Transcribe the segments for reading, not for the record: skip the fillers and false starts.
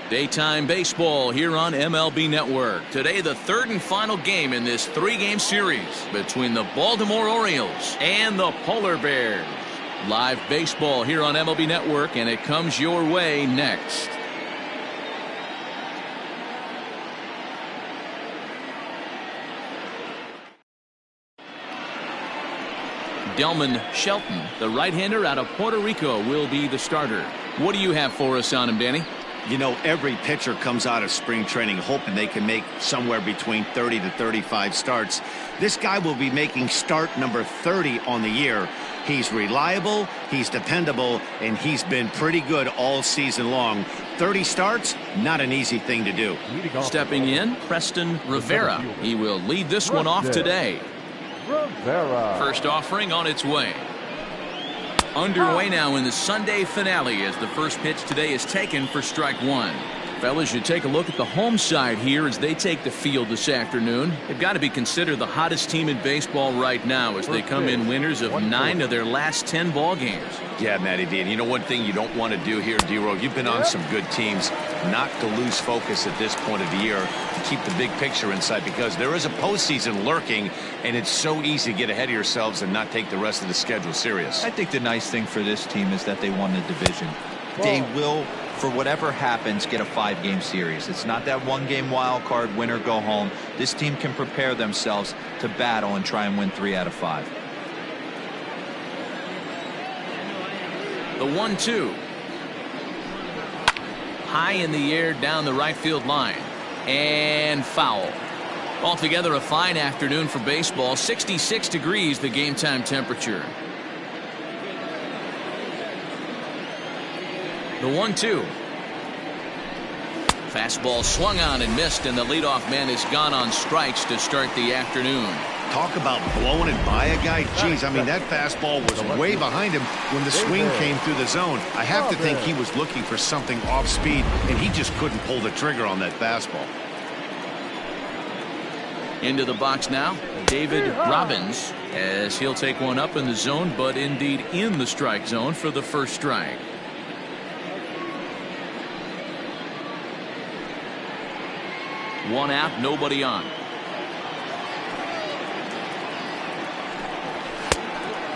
Daytime baseball here on MLB Network. Today, the third and final game in this three-game series between the Baltimore Orioles and the Polar Bears. Live baseball here on MLB Network, and it comes your way next. Delman Shelton, the right-hander out of Puerto Rico, will be the starter. What do you have for us on him, Danny? You know, every pitcher comes out of spring training hoping they can make somewhere between 30 to 35 starts. This guy will be making start number 30 on the year. He's reliable, he's dependable, and he's been pretty good all season long. 30 starts, not an easy thing to do. Stepping in, Preston Rivera. He will lead this one off today. First offering on its way. Underway now in the Sunday finale as the first pitch today is taken for strike one. Fellas, you take a look at the home side here as they take the field this afternoon. They've got to be considered the hottest team in baseball right now as they come in winners of 9 of their last 10 ball games. Yeah, Matty D. And you know one thing you don't want to do here, D-Row, you've been on some good teams, not to lose focus at this point of the year, to keep the big picture inside, because there is a postseason lurking, and it's so easy to get ahead of yourselves and not take the rest of the schedule serious. I think the nice thing for this team is that they won the division. They will, for whatever happens, get a 5-game series. It's not that 1-game wild card, win or go home. This team can prepare themselves to battle and try and win 3 out of 5. The 1-2. High in the air down the right field line. And foul. Altogether a fine afternoon for baseball. 66 degrees the game time temperature. The 1-2. Fastball swung on and missed, and the leadoff man is gone on strikes to start the afternoon. Talk about blowing it by a guy. Jeez, I mean, that fastball was way behind him when the swing came through the zone. I have to think he was looking for something off speed, and he just couldn't pull the trigger on that fastball. Into the box now, David Robbins, as he'll take one up in the zone, but indeed in the strike zone for the first strike. One out, nobody on.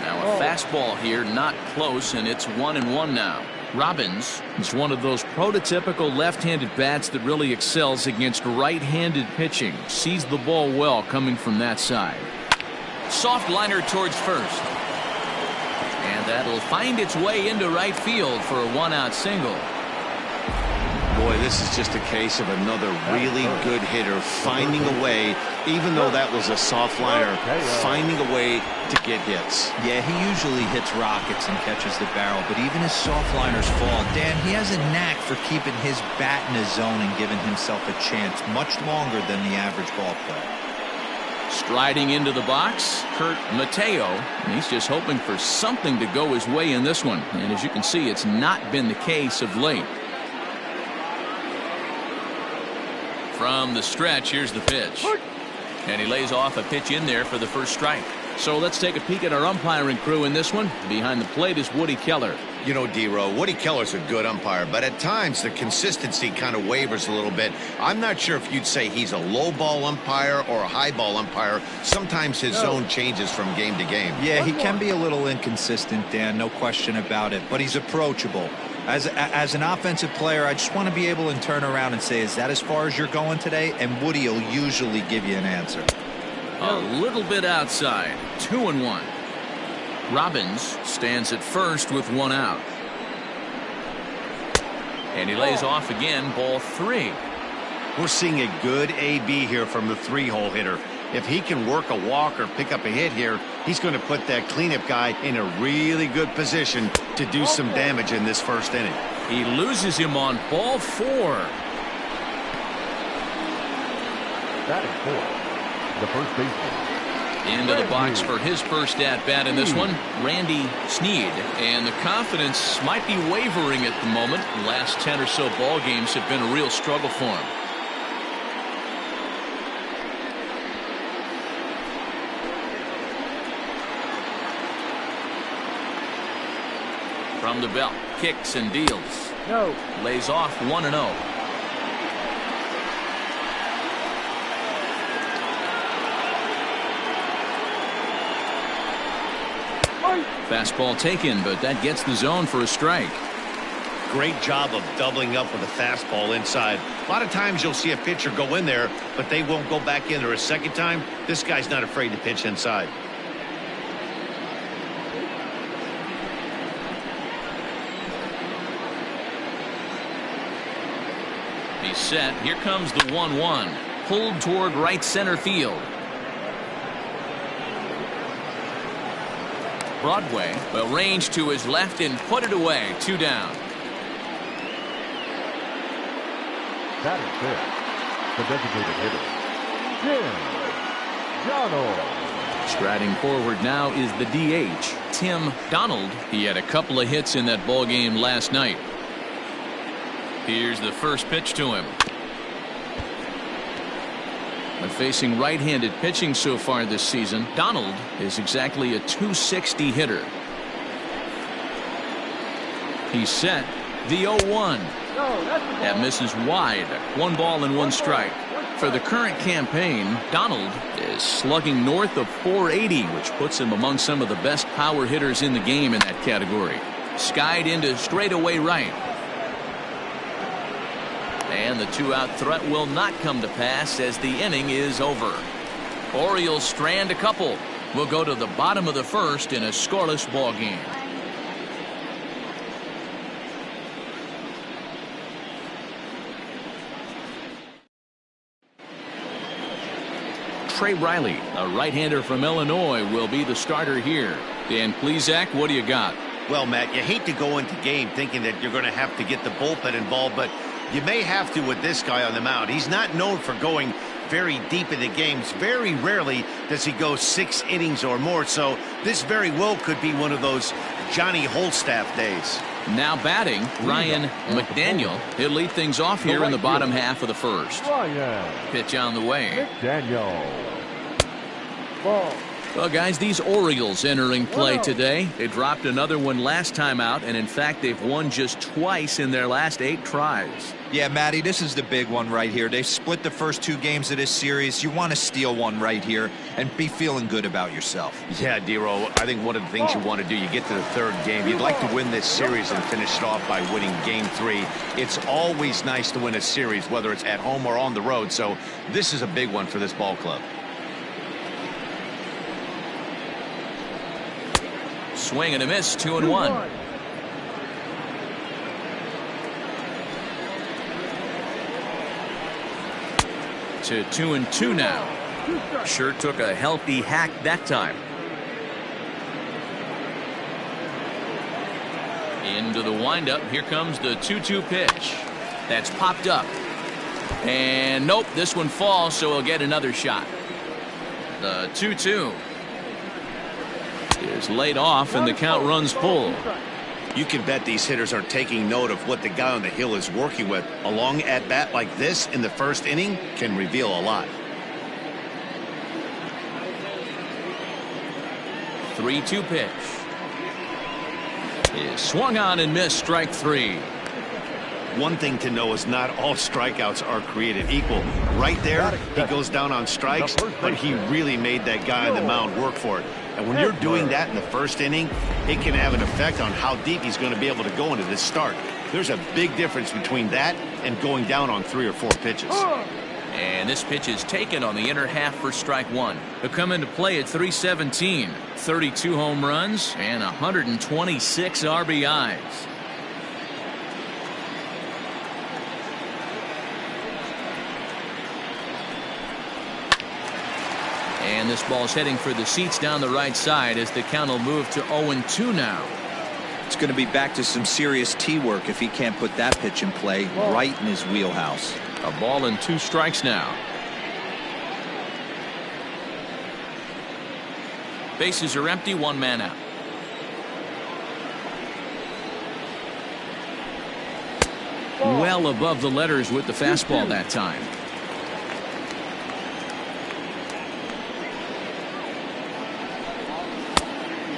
Now a fastball here, not close, and it's 1-1 now. Robbins is one of those prototypical left-handed bats that really excels against right-handed pitching. Sees the ball well coming from that side. Soft liner towards first. And that'll find its way into right field for a 1-out single. Boy, this is just a case of another really good hitter finding a way, even though that was a soft liner, finding a way to get hits. Yeah, he usually hits rockets and catches the barrel, but even his soft liners fall. Dan, he has a knack for keeping his bat in his zone and giving himself a chance much longer than the average ball player. Striding into the box, Kurt Mateo. He's just hoping for something to go his way in this one. And as you can see, it's not been the case of late. From the stretch, here's the pitch. And he lays off a pitch in there for the first strike. So let's take a peek at our umpiring crew in this one. Behind the plate is Woody Keller. You know, D-Row, Woody Keller's a good umpire, but at times the consistency kind of wavers a little bit. I'm not sure if you'd say he's a low ball umpire or a high ball umpire. Sometimes his zone changes from game to game. Yeah, he can be a little inconsistent, Dan, no question about it, but he's approachable. As an offensive player, I just want to be able to turn around and say, is that as far as you're going today? And Woody will usually give you an answer. A little bit outside. 2-1. Robbins stands at first with 1 out. And he lays off again, ball 3. We're seeing a good AB here from the 3-hole hitter. If he can work a walk or pick up a hit here, he's going to put that cleanup guy in a really good position to do some damage in this first inning. He loses him on ball 4. Batting fourth, the first baseman. Into the box for his first at-bat in this one, Randy Sneed. And the confidence might be wavering at the moment. The last 10 or so ball games have been a real struggle for him. From the belt, kicks and deals. No. Lays off 1-0. Fastball taken, but that gets the zone for a strike. Great job of doubling up with a fastball inside. A lot of times you'll see a pitcher go in there, but they won't go back in there a second time. This guy's not afraid to pitch inside. He's set. Here comes the 1-1. Pulled toward right center field. Broadway will range to his left and put it away. 2 down. That is it. The designated hitter, Tim Donald. Striding forward now is the DH, Tim Donald. He had a couple of hits in that ball game last night. Here's the first pitch to him. When facing right-handed pitching so far this season, Donald is exactly a .260 hitter. He's set. The 0-1. That misses wide. 1 ball and 1 strike. For the current campaign, Donald is slugging north of .480, which puts him among some of the best power hitters in the game in that category. Skied into straightaway right. And the 2-out threat will not come to pass as the inning is over. Orioles strand a couple. We'll go to the bottom of the first in a scoreless ball game. Trey Riley, a right-hander from Illinois, will be the starter here. Dan Plesac, what do you got? Well, Matt, you hate to go into game thinking that you're going to have to get the bullpen involved, but you may have to with this guy on the mound. He's not known for going very deep into games. Very rarely does he go 6 innings or more, so this very well could be one of those Johnny Holstaff days. Now batting, Ryan McDaniel. He'll lead things off here in the bottom half of the first. Pitch on the way. McDaniel. Well, guys, these Orioles entering play today. They dropped another one last time out, and in fact, they've won just twice in their last 8 tries. Yeah, Matty, this is the big one right here. They've split the first 2 games of this series. You want to steal one right here and be feeling good about yourself. Yeah, Dero, I think one of the things you want to do, you get to the 3rd game, you'd like to win this series and finish it off by winning game 3. It's always nice to win a series, whether it's at home or on the road, so this is a big one for this ball club. Swing and a miss, 2-1. To 2-2 now. Sure took a healthy hack that time. Into the windup. Here comes the 2-2 pitch. That's popped up. And nope, this one falls, so he'll get another shot. The 2-2 is laid off, and the count runs full. You can bet these hitters are taking note of what the guy on the hill is working with. A long at-bat like this in the first inning can reveal a lot. 3-2 pitch is swung on and missed. Strike 3. One thing to know is not all strikeouts are created equal. Right there, he goes down on strikes, but he really made that guy on the mound work for it. And when you're doing that in the first inning, it can have an effect on how deep he's going to be able to go into this start. There's a big difference between that and going down on 3 or 4 pitches. And this pitch is taken on the inner half for strike 1. He'll come into play at .317, 32 home runs, and 126 RBIs. And this ball's heading for the seats down the right side as the count will move to 0-2 now. It's going to be back to some serious tee work if he can't put that pitch in play right in his wheelhouse. A ball and 2 strikes now. Bases are empty, 1 man out. Well above the letters with the fastball that time.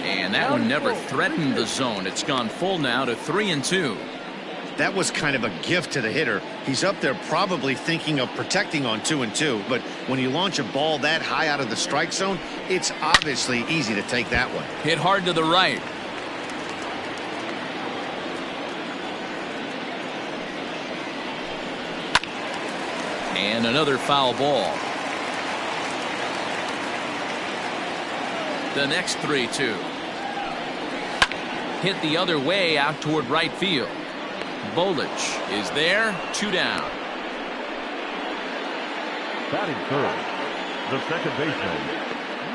And that one never threatened the zone. It's gone full now to 3-2. That was kind of a gift to the hitter. He's up there probably thinking of protecting on 2-2, but when you launch a ball that high out of the strike zone, it's obviously easy to take that one. Hit hard to the right. And another foul ball. The next 3-2. Hit the other way out toward right field. Bolich is there. 2 down. Batting third, the second baseman,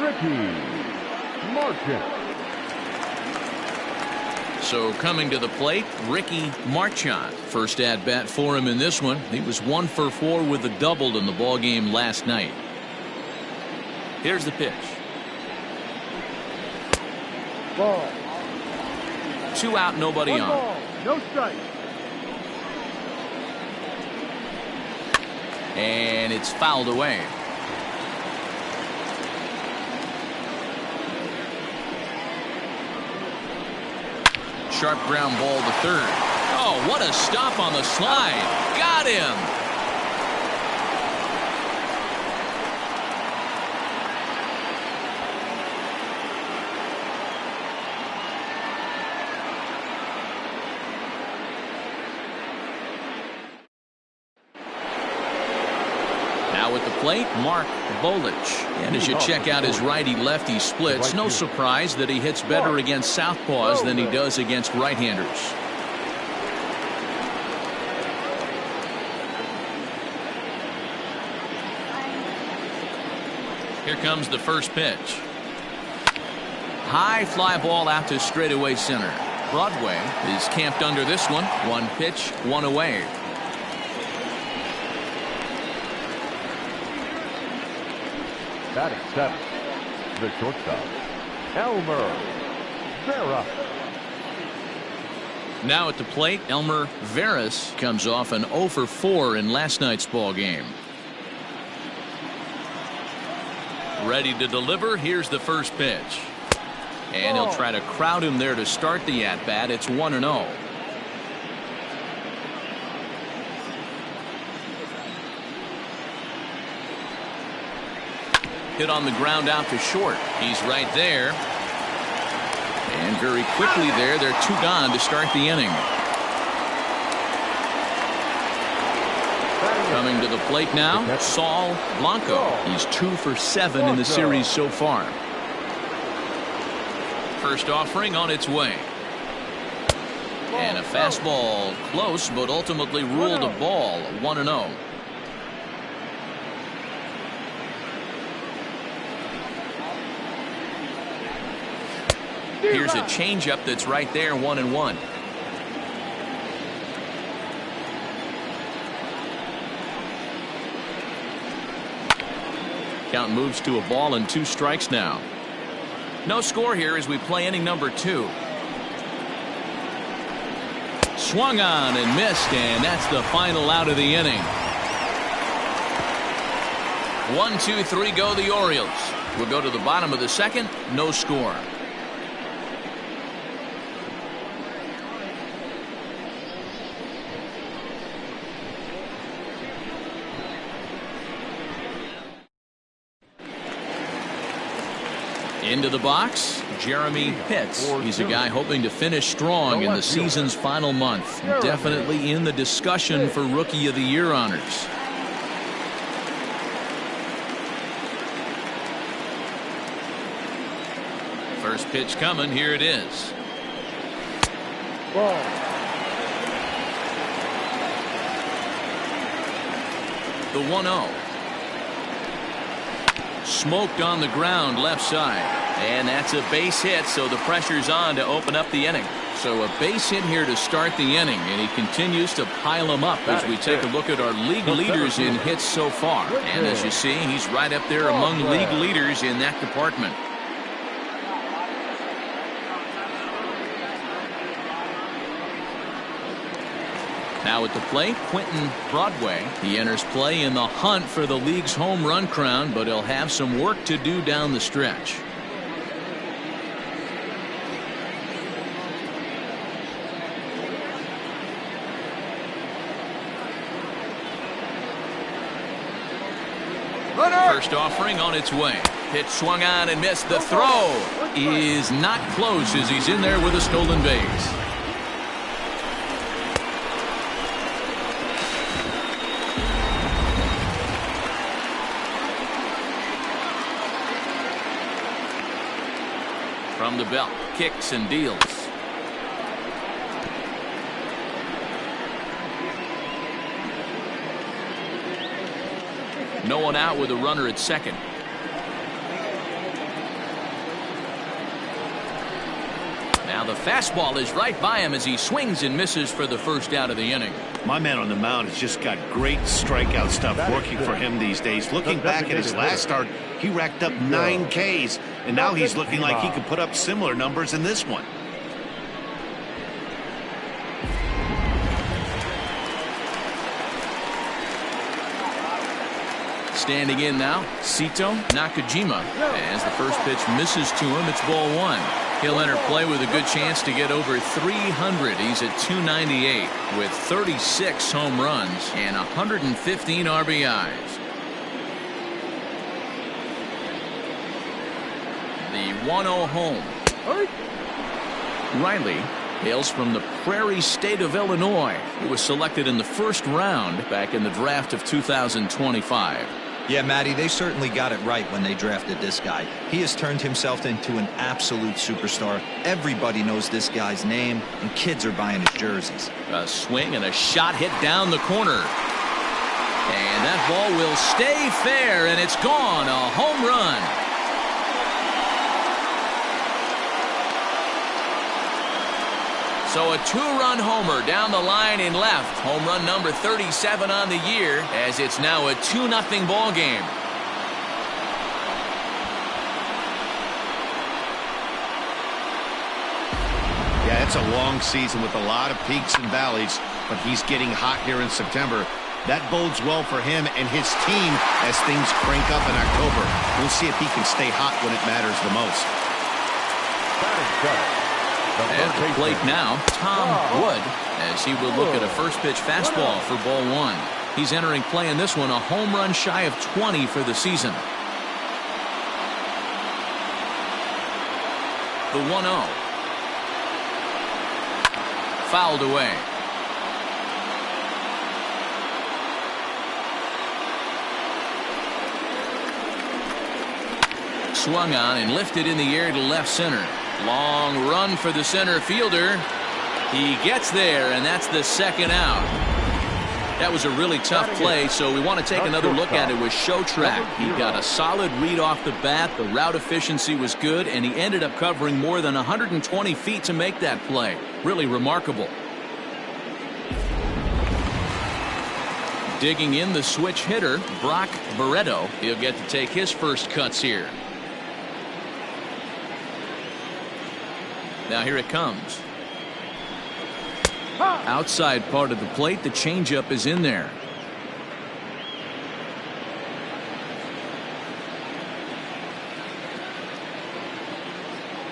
Ricky Marchant. So coming to the plate, Ricky Marchant. First at bat for him in this one. He was 1 for 4 with a double in the ball game last night. Here's the pitch. Ball. 2 out, nobody on. Ball, no strike. And it's fouled away. Sharp ground ball to third. Oh, what a stop on the slide. Got him. Now at the plate, Mark Bolich. And as you check out his righty-lefty splits, no surprise that he hits better against southpaws than he does against right-handers. Here comes the first pitch. High fly ball out to straightaway center. Broadway is camped under this one. 1 pitch, 1 away. Batting seventh, the shortstop, Elmer Vera. Now at the plate, Elmer Veras comes off an 0 for 4 in last night's ball game. Ready to deliver. Here's the first pitch. And he'll try to crowd him there to start the at-bat. It's 1-0. Hit on the ground out to short. He's right there. And very quickly there, they're 2 gone to start the inning. Coming to the plate now, Saul Blanco. He's 2 for 7 in the series so far. First offering on its way. And a fastball close, but ultimately ruled a ball. 1-0. Here's a changeup that's right there, 1-1. Count moves to a ball and 2 strikes now. No score here as we play inning number 2. Swung on and missed, and that's the final out of the inning. 1, 2, 3 go the Orioles. We'll go to the bottom of the second. No score. Into the box, Jeremy Pitts. He's a guy hoping to finish strong in the season's final month. Definitely in the discussion for Rookie of the Year honors. First pitch coming. Here it is. Ball. The 1-0. Smoked on the ground left side, and that's a base hit, so the pressure's on to open up the inning. So a base hit here to start the inning, and he continues to pile them up as we take a look at our league leaders in hits so far. And as you see, he's right up there among league leaders in that department. Now at the plate, Quentin Broadway. He enters play in the hunt for the league's home run crown, but he'll have some work to do down the stretch. First offering on its way. Pitch swung on and missed. The throw is not close as he's in there with a stolen base. From the belt, kicks and deals. No one out with a runner at second. Now the fastball is right by him as he swings and misses for the first out of the inning. My man on the mound has just got great strikeout stuff working for him these days. Looking back at his last start, he racked up 9 Ks, and now he's looking like he could put up similar numbers in this one. Standing in now, Sito Nakajima. As the first pitch misses to him, it's ball 1. He'll enter play with a good chance to get over 300. He's at 298 with 36 home runs and 115 RBIs. The 1-0 home. Riley hails from the Prairie State of Illinois. He was selected in the first round back in the draft of 2025. Yeah, Matty, they certainly got it right when they drafted this guy. He has turned himself into an absolute superstar. Everybody knows this guy's name, and kids are buying his jerseys. A swing and a shot hit down the corner. And that ball will stay fair, and it's gone. A home run. So a 2-run homer down the line in left. Home run number 37 on the year, as it's now a 2-0 ball game. Yeah, it's a long season with a lot of peaks and valleys, but he's getting hot here in September. That bodes well for him and his team as things crank up in October. We'll see if he can stay hot when it matters the most. At the plate now, Tom Wood, as he will look at a first pitch fastball for ball 1. He's entering play in this one, a home run shy of 20 for the season. The 1-0. Fouled away. Swung on and lifted in the air to left center. Long run for the center fielder. He gets there, and that's the second out. That was a really tough play, so we want to take another look at it with Show Track. He got a solid read off the bat. The route efficiency was good, and he ended up covering more than 120 feet to make that play. Really remarkable. Digging in the switch hitter, Brock Barreto. He'll get to take his first cuts here. Now here it comes. Outside part of the plate, the changeup is in there.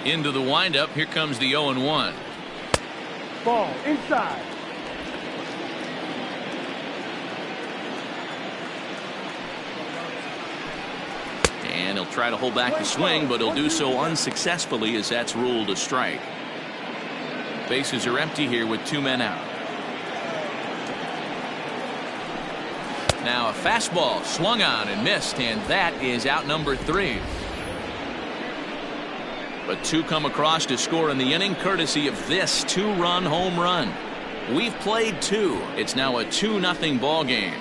Into the windup, here comes the 0-1. Ball inside. And he'll try to hold back the swing, but he'll do so unsuccessfully as that's ruled a strike. Bases are empty here with 2 men out. Now a fastball swung on and missed, and that is out number 3. But 2 come across to score in the inning, courtesy of this 2-run home run. We've played 2. It's now a 2-0 ball game.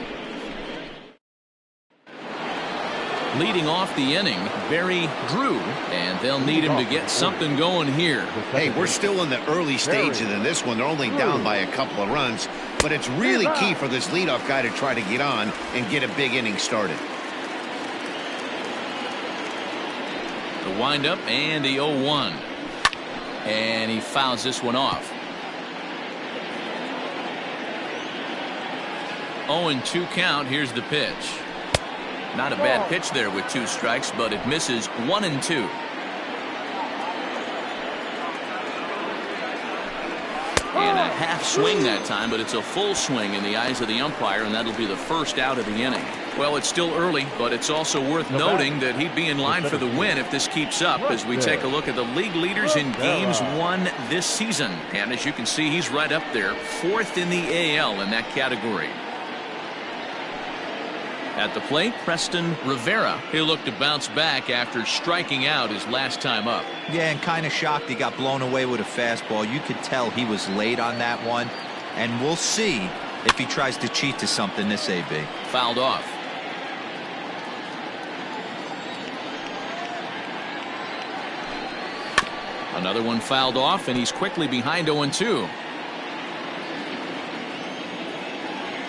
Leading off the inning, Barry Drew, and they'll need him to get something going here. Hey, we're still in the early stages in this one. They're only down by a couple of runs, but it's really key for this leadoff guy to try to get on and get a big inning started. The windup and the 0-1. And he fouls this one off. 0-2 count. Here's the pitch. Not a bad pitch there with 2 strikes, but it misses 1-2. And a half swing that time, but it's a full swing in the eyes of the umpire, and that'll be the first out of the inning. Well, it's still early, but it's also worth noting that he'd be in line for the win if this keeps up as we take a look at the league leaders in games won this season. And as you can see, he's right up there, 4th in the AL in that category. At the plate, Preston Rivera. He'll look to bounce back after striking out his last time up. Yeah, and kind of shocked he got blown away with a fastball. You could tell he was late on that one. And we'll see if he tries to cheat to something this AB. Fouled off. Another one fouled off, and he's quickly behind 0-2.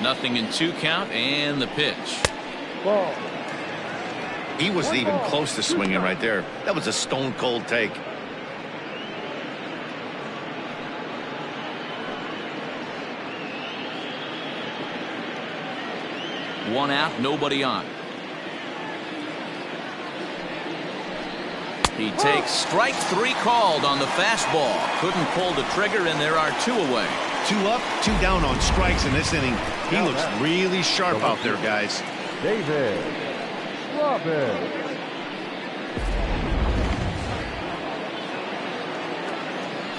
Nothing in 2 count, and the pitch. Ball. He wasn't even close to swinging right there. That was a stone cold take. One out, nobody on. He takes strike 3 called on the fastball. Couldn't pull the trigger, and there are 2 away. 2 up, 2 down on strikes in this inning. He looks really sharp out there, guys. David Robbins.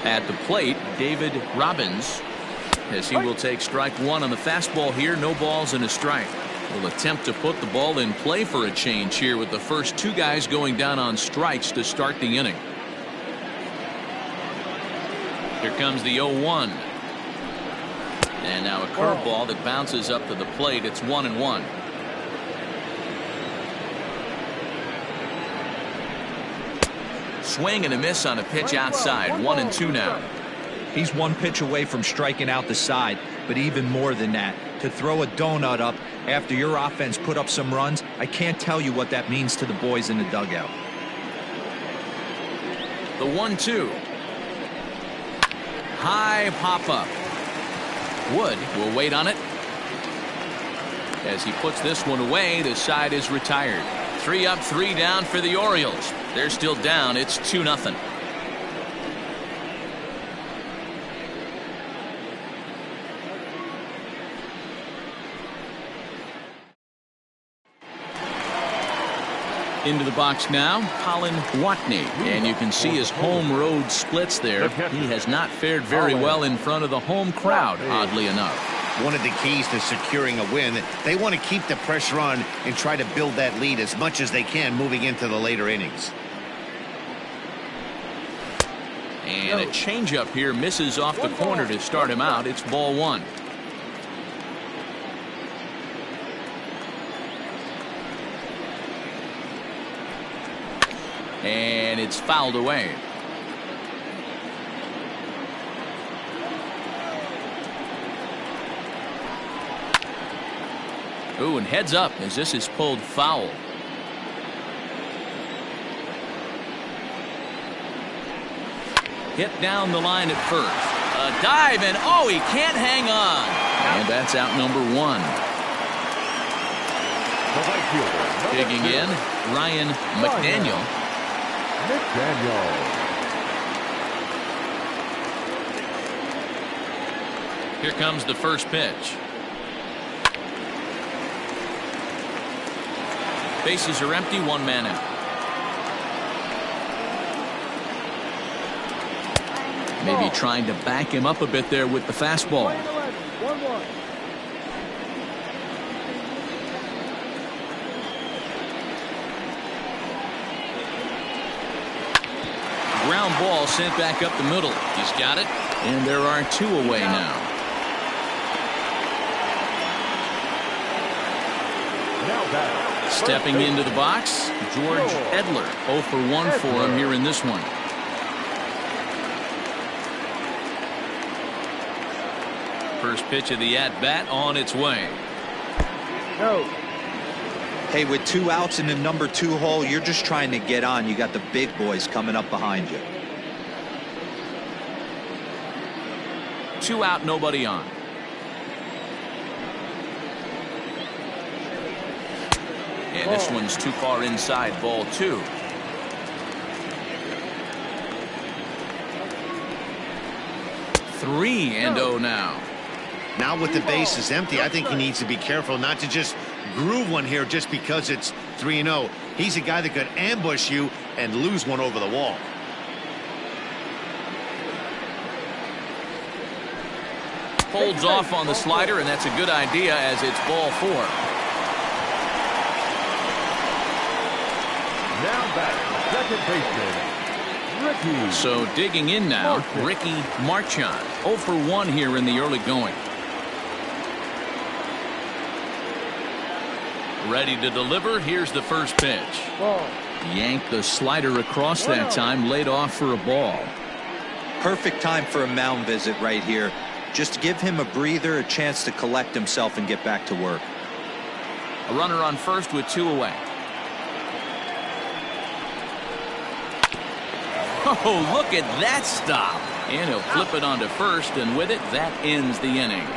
At the plate, David Robbins, as he will take strike 1 on the fastball here. No balls and a strike. Will attempt to put the ball in play for a change here with the first 2 guys going down on strikes to start the inning. Here comes the 0-1. And now a curveball that bounces up to the plate. It's 1-1. Swing and a miss on a pitch outside. 1-2 now. He's 1 pitch away from striking out the side, but even more than that, to throw a donut up after your offense put up some runs, I can't tell you what that means to the boys in the dugout. The 1-2. High pop up. Wood will wait on it. As he puts this one away, the side is retired. 3 up, 3 down for the Orioles. They're still down. It's 2-0. Into the box now, Colin Watney, and you can see his home road splits there. He has not fared very well in front of the home crowd, oddly enough. One of the keys to securing a win, they want to keep the pressure on and try to build that lead as much as they can moving into the later innings. And a changeup here misses off the corner to start him out. It's ball 1. And it's fouled away. Ooh, and heads up as this is pulled foul. Hit down the line at first. A dive, and oh, he can't hang on. And that's out number 1. Digging in, Ryan McDaniel. Here comes the first pitch. Bases are empty, 1 man out. Maybe trying to back him up a bit there with the fastball. Ground ball sent back up the middle. He's got it, and there are 2 away now. Stepping into the box, George Edler. 0 for 1 for him here in this one. First pitch of the at-bat on its way. Hey, with 2 outs in the number 2 hole, you're just trying to get on. You got the big boys coming up behind you. 2 out, nobody on. And this one's too far inside, ball 2. Three and 0 now. Now with the bases empty, I think he needs to be careful not to just groove one here just because it's 3-0. He's a guy that could ambush you and lose one over the wall. Holds off on the slider, and that's a good idea as it's ball 4. back, second baseman, Ricky. So digging in now, Ricky Marchand. 0 for 1 here in the early going. Ready to deliver. Here's the first pitch. Yanked the slider across that time, laid off for a ball. Perfect time for a mound visit right here. Just to give him a breather, a chance to collect himself and get back to work. A runner on first with 2 away. Oh, look at that stop. And he'll flip it onto first, and with it, that ends the inning.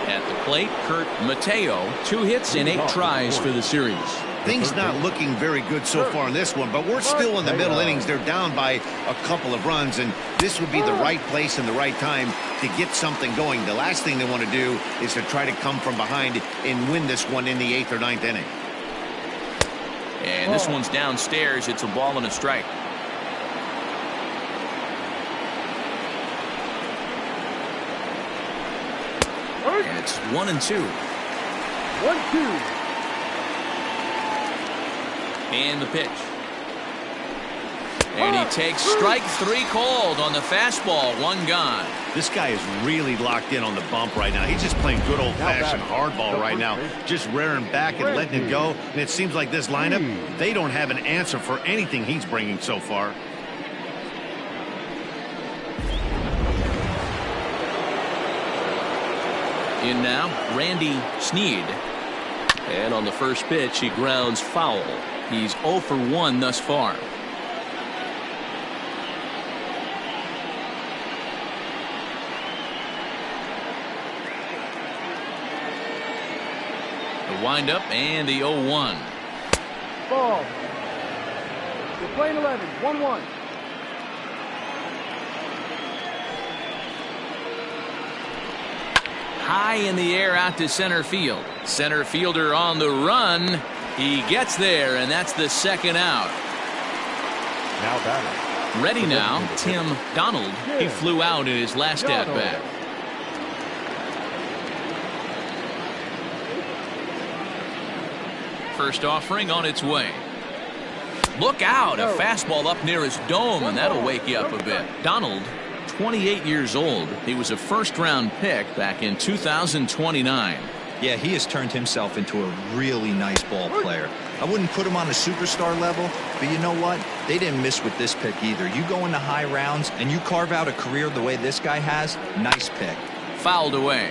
At the plate, Kurt Mateo, 2 hits in 8 tries for the series. Things not looking very good so far in this one, but we're still in the middle innings. They're down by a couple of runs, and this would be the right place and the right time to get something going. The last thing they want to do is to try to come from behind and win this one in the 8th or 9th inning. And this one's downstairs. It's a ball and a strike. And it's 1-2. 1-2. And the pitch. And he takes strike 3 called on the fastball. 1 gone. This guy is really locked in on the bump right now. He's just playing good old-fashioned hardball right now. Just rearing back and letting it go. And it seems like this lineup, they don't have an answer for anything he's bringing so far. In now, Randy Sneed. And on the first pitch, he grounds foul. He's 0 for 1 thus far. The windup and the 0-1. Ball. You're playing 11. 1-1. High in the air out to center field. Center fielder on the run. He gets there, and that's the 2nd out. Now batting. Ready now, Tim Donald. He flew out in his last at-bat. First offering on its way. Look out, a fastball up near his dome, and that'll wake you up a bit. Donald, 28 years old. He was a first-round pick back in 2029. Yeah, he has turned himself into a really nice ball player. I wouldn't put him on a superstar level, but you know what? They didn't miss with this pick either. You go into high rounds and you carve out a career the way this guy has, nice pick. Fouled away.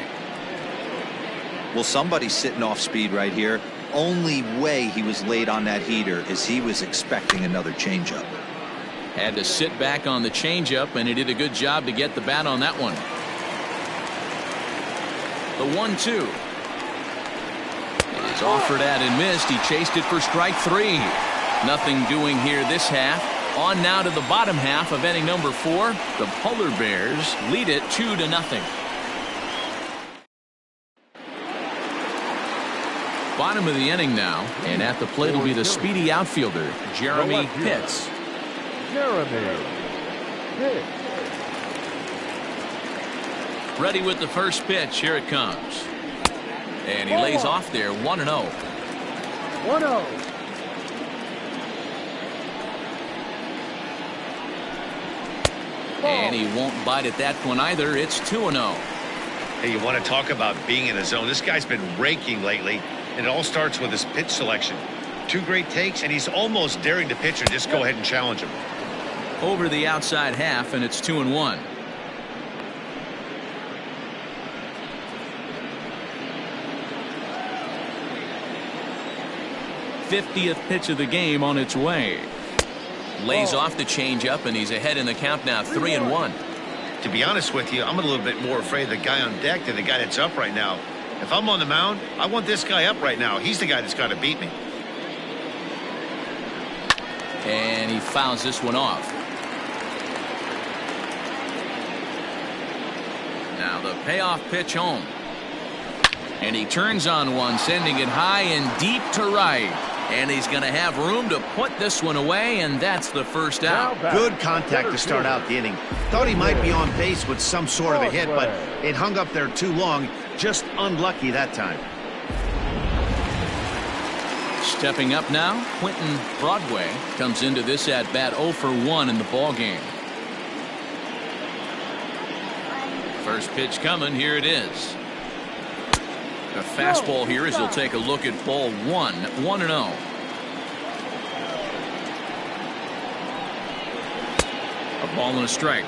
Well, somebody's sitting off speed right here. Only way he was late on that heater is he was expecting another changeup. Had to sit back on the changeup, and he did a good job to get the bat on that one. The 1-2. It's offered at and missed. He chased it for strike 3. Nothing doing here this half. On now to the bottom half of inning number 4. The Polar Bears lead it 2-0. Bottom of the inning now, and at the plate will be the speedy outfielder, Jeremy Pitts. Jeremy Pitts. Ready with the first pitch. Here it comes. And he lays off there, 1-0. 1-0. And he won't bite at that one either. It's 2-0. Hey, you want to talk about being in the zone? This guy's been raking lately, and it all starts with his pitch selection. 2 great takes, and he's almost daring the pitcher. Just go ahead and challenge him. Over the outside half, and it's 2-1. '50th pitch of the game on its way. Lays off the changeup, and he's ahead in the count now, 3-1. To be honest with you, I'm a little bit more afraid of the guy on deck than the guy that's up right now. If I'm on the mound, I want this guy up right now. He's the guy that's got to beat me. And he fouls this one off. Now the payoff pitch home. And he turns on one, sending it high and deep to right. And he's going to have room to put this one away, and that's the first out. Good contact to start out the inning. Thought he might be on base with some sort of a hit, but it hung up there too long. Just unlucky that time. Stepping up now, Quentin Broadway comes into this at-bat 0 for 1 in the ballgame. First pitch coming, here it is. A fastball here as he'll take a look at ball 1, 1-0. A ball and a strike.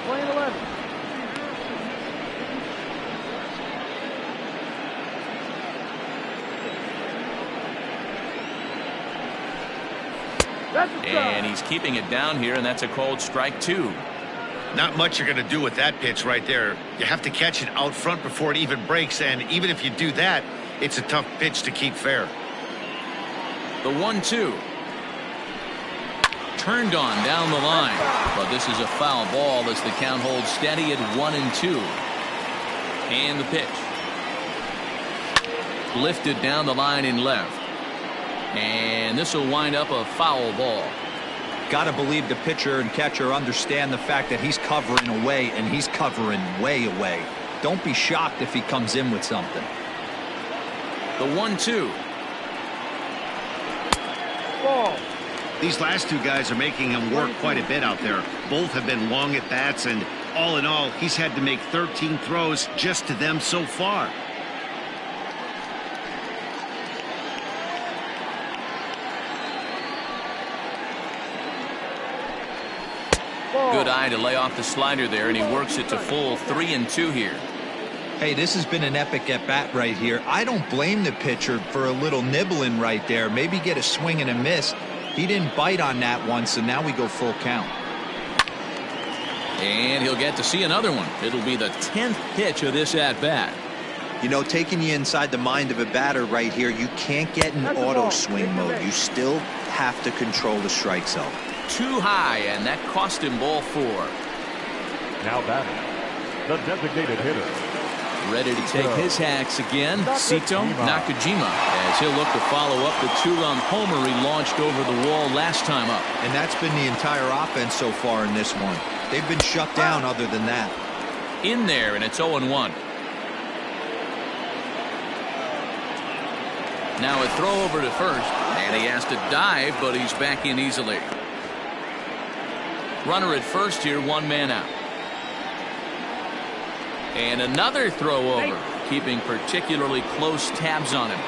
And he's keeping it down here, and that's a called strike 2. Not much you're going to do with that pitch right there. You have to catch it out front before it even breaks, and even if you do that, it's a tough pitch to keep fair. The 1-2. Turned on down the line, but this is a foul ball as the count holds steady at 1-2. And the pitch. Lifted down the line in left. And this will wind up a foul ball. Got to believe the pitcher and catcher understand the fact that he's covering away, and he's covering way away. Don't be shocked if he comes in with something. The 1-2. Ball. These last two guys are making him work quite a bit out there. Both have been long at bats, and all in all, he's had to make 13 throws just to them so far. Good eye to lay off the slider there, and he works it to full 3-2 here. Hey, this has been an epic at-bat right here. I don't blame the pitcher for a little nibbling right there. Maybe get a swing and a miss. He didn't bite on that one, so now we go full count. And he'll get to see another one. It'll be the 10th pitch of this at-bat. You know, taking you inside the mind of a batter right here, you can't get in auto swing mode. You still have to control the strike zone. Too high, and that cost him ball 4. Now batting, the designated hitter. Ready to take his hacks again, Sito Nakajima, as he'll look to follow up the 2-run homer he launched over the wall last time up. And that's been the entire offense so far in this one. They've been shut down other than that. In there, and it's 0-1. Now a throw over to first, and he has to dive, but he's back in easily. Runner at first here, 1 man out. And another throw over, keeping particularly close tabs on him.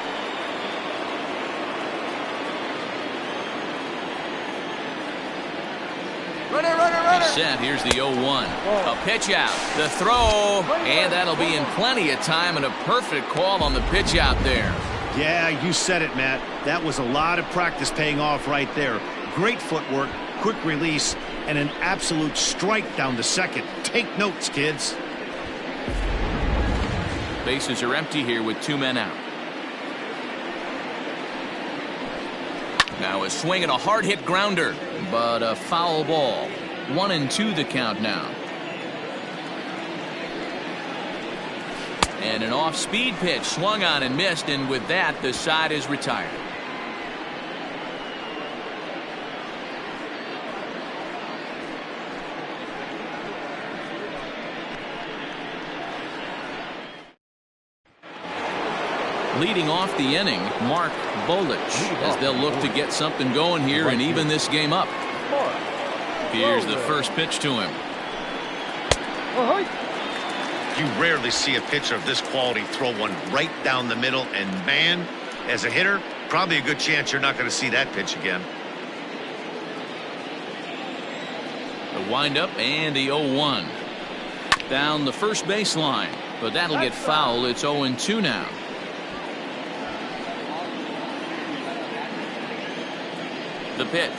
Runner. Set. Here's the 0-1. A pitch out. The throw. And that'll be in plenty of time, and a perfect call on the pitch out there. Yeah, you said it, Matt. That was a lot of practice paying off right there. Great footwork, quick release, and an absolute strike down to second. Take notes, kids. Bases are empty here with 2 men out. Now a swing and a hard hit grounder, but a foul ball. 1-2 the count now. And an off-speed pitch swung on and missed, and with that the side is retired. Leading off the inning, Mark Bolich, as they'll look to get something going here and even this game up. Here's the first pitch to him. You rarely see a pitcher of this quality throw one right down the middle, and man, as a hitter, probably a good chance you're not going to see that pitch again. The windup and the 0-1. Down the first baseline, but that'll get foul. It's 0-2 now. The pitch.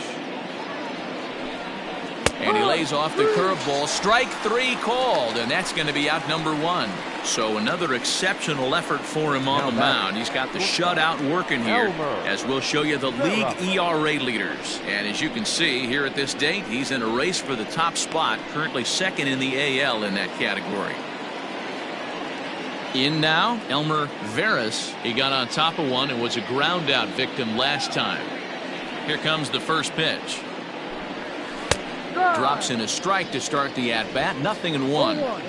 And he lays off the curveball. Strike 3 called, and that's going to be out number 1. So another exceptional effort for him on the mound. He's got the shutout working here, as we'll show you the league ERA leaders. And as you can see here at this date, he's in a race for the top spot, currently second in the AL in that category. In now, Elmer Veras. He got on top of one and was a ground out victim last time. Here comes the first pitch. Drops in a strike to start the at-bat. 0-1.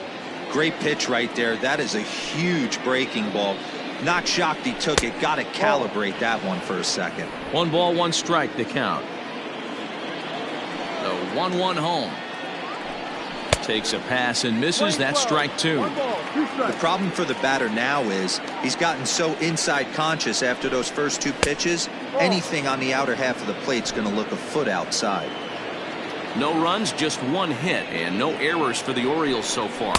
Great pitch right there. That is a huge breaking ball. Not shocked he took it. Got to calibrate that one for a second. 1 ball, 1 strike, the count. The 1-1 home. Takes a pass and misses. That's strike 2. The problem for the batter now is he's gotten so inside conscious after those first 2 pitches. Anything on the outer half of the plate's going to look a foot outside. No runs, just 1 hit, and no errors for the Orioles so far.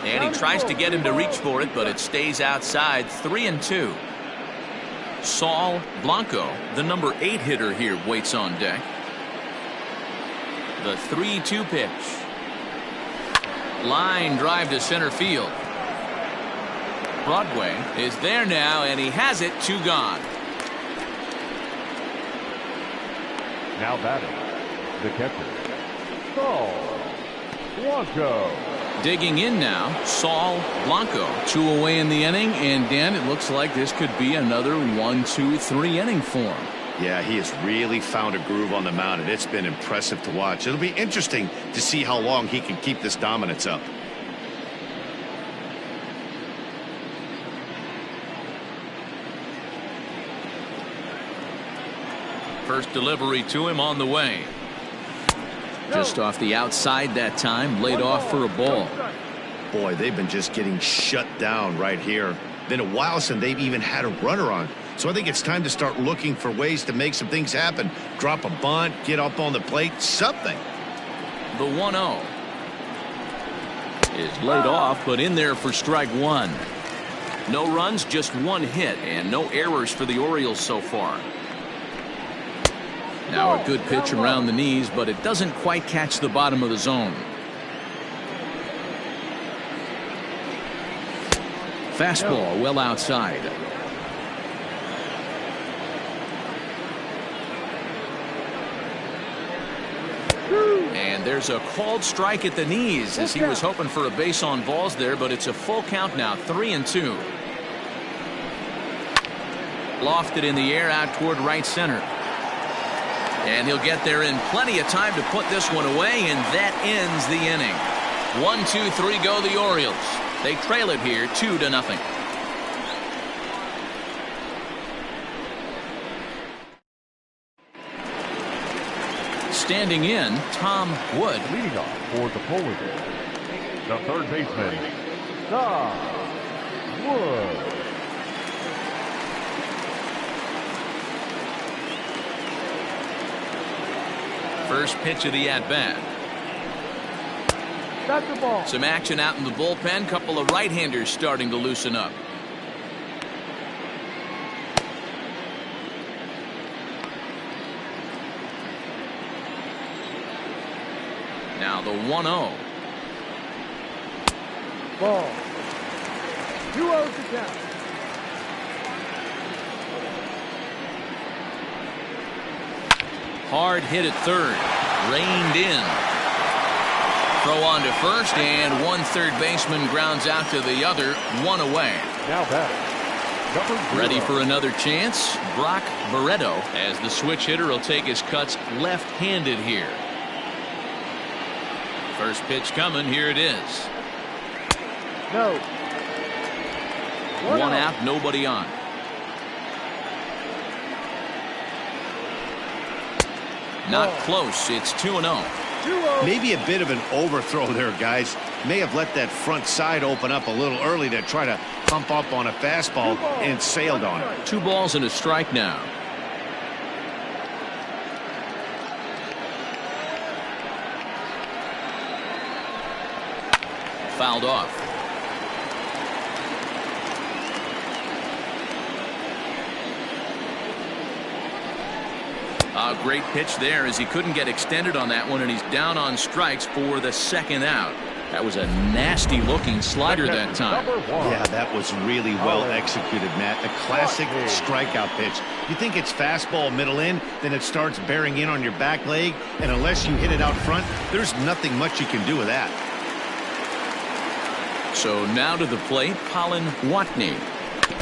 And he tries to get him to reach for it, but it stays outside. 3-2. Saul Blanco, the number 8 hitter here, waits on deck. The 3-2 pitch. Line drive to center field. Broadway is there now, and he has it. 2 gone. Now batting, the catcher, Saul Blanco. Digging in now, Saul Blanco. 2 away in the inning, and Dan, it looks like this could be another 1-2-3 inning for him. Yeah, he has really found a groove on the mound, and it's been impressive to watch. It'll be interesting to see how long he can keep this dominance up. First delivery to him on the way. Just off the outside that time, laid off for a ball. Boy, they've been just getting shut down right here. Been a while since they've even had a runner on. So I think it's time to start looking for ways to make some things happen. Drop a bunt, get up on the plate, something. The 1-0 is laid off, but in there for strike 1. No runs, just 1 hit, and no errors for the Orioles so far. Now a good pitch around the knees, but it doesn't quite catch the bottom of the zone. Fastball well outside. And there's a called strike at the knees as he was hoping for a base on balls there, but it's a full count now. 3-2. Lofted in the air out toward right center. And he'll get there in plenty of time to put this one away, and that ends the inning. 1-2-3 go the Orioles. They trail it here 2-0. Standing in, Tom Wood. Leading off for the Polish, the third baseman, Tom Wood. First pitch of the at-bat. That's the ball. Some action out in the bullpen. Couple of right-handers starting to loosen up. Now the 1-0. Ball. 2-0 to count. Hard hit at third. Reined in. Throw on to first, and one third baseman grounds out to the other. 1 away. Now batting, number 0. Ready for another chance. Brock Barreto, as the switch hitter, will take his cuts left-handed here. First pitch coming. Here it is. No. 1 out, nobody on. Not close. It's 2-0. Maybe a bit of an overthrow there, guys. May have let that front side open up a little early to try to pump up on a fastball and sailed on it. 2 balls and a strike now. Fouled off. A great pitch there as he couldn't get extended on that one, and he's down on strikes for the second out. That was a nasty looking slider that time. Yeah, that was really well executed, Matt. A classic strikeout pitch. You think it's fastball middle in, then it starts bearing in on your back leg, and unless you hit it out front, there's nothing much you can do with that. So now to the plate, Colin Watney.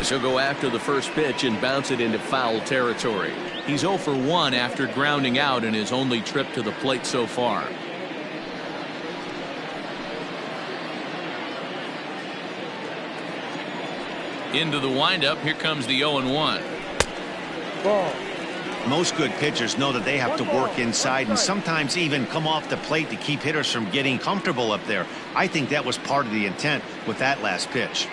He'll go after the first pitch and bounce it into foul territory. He's 0 for 1 after grounding out in his only trip to the plate so far. Into the windup. Here comes the 0-1. Ball. Most good pitchers know that they have to work inside and sometimes even come off the plate to keep hitters from getting comfortable up there. I think that was part of the intent with that last pitch.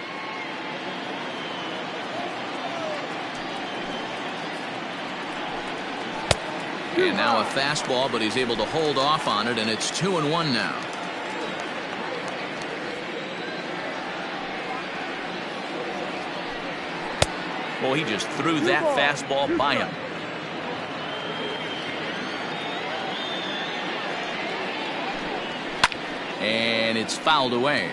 And now a fastball, but he's able to hold off on it, and it's 2-1 now. Well, he just threw that fastball by him. And it's fouled away.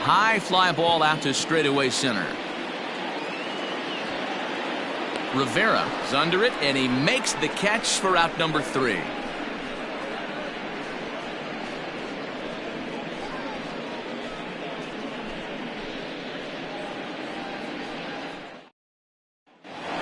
High fly ball out to straightaway center. Rivera is under it, and he makes the catch for out number 3.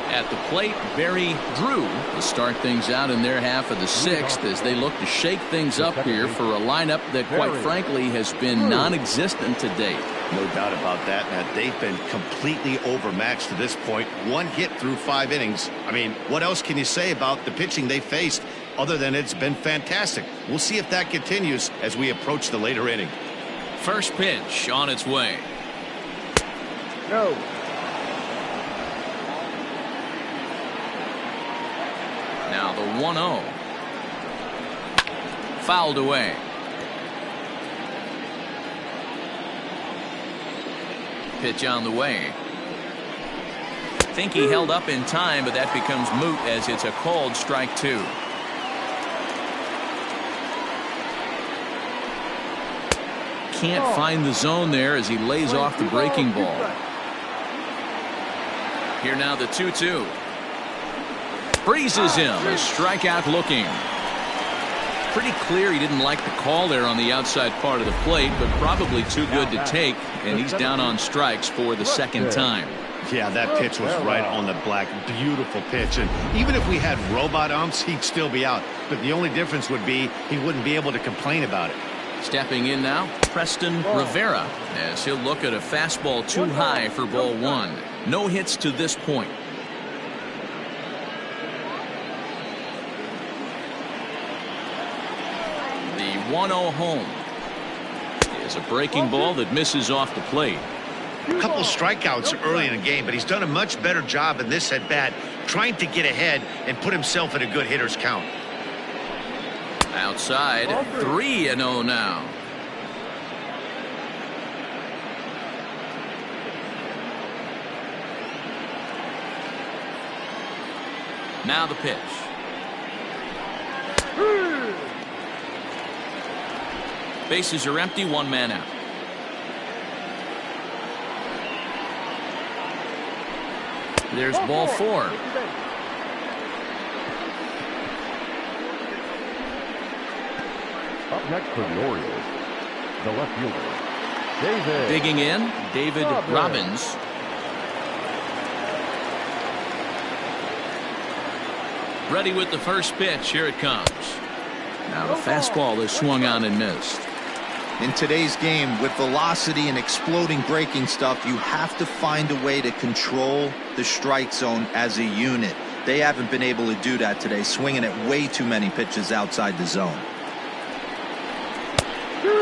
At the plate, Barry Drew will start things out in their half of the 6th as they look to shake things up here for a lineup that, quite frankly, has been non-existent to date. No doubt about that. Now, they've been completely overmatched to this point. 1 hit through 5 innings. I mean, what else can you say about the pitching they faced other than it's been fantastic? We'll see if that continues as we approach the later inning. First pitch on its way. No. Now the 1-0. Fouled away. Pitch on the way. Think he held up in time, but that becomes moot as it's a called strike 2. Can't find the zone there as he lays off the breaking ball. Here now the 2-2. Freezes him. A strikeout looking. Pretty clear he didn't like the call there on the outside part of the plate, but probably too good to take, and he's down on strikes for the 2nd time. Yeah, that pitch was right on the black. Beautiful pitch. And even if we had robot umps, he'd still be out. But the only difference would be he wouldn't be able to complain about it. Stepping in now, Preston Rivera, as he'll look at a fastball too high for ball 1. No hits to this point. The 1-0 home is a breaking ball that misses off the plate. A couple of strikeouts early in the game, but he's done a much better job in this at bat trying to get ahead and put himself in a good hitter's count. Outside, 3-0 now. Now the pitch. Bases are empty, 1 man out. There's ball 4. Up next for the Orioles, the left fielder, David. Digging in, David Robbins. Ready with the first pitch. Here it comes. Now the fastball is swung on and missed. In today's game, with velocity and exploding breaking stuff, you have to find a way to control the strike zone as a unit. They haven't been able to do that today, swinging at way too many pitches outside the zone.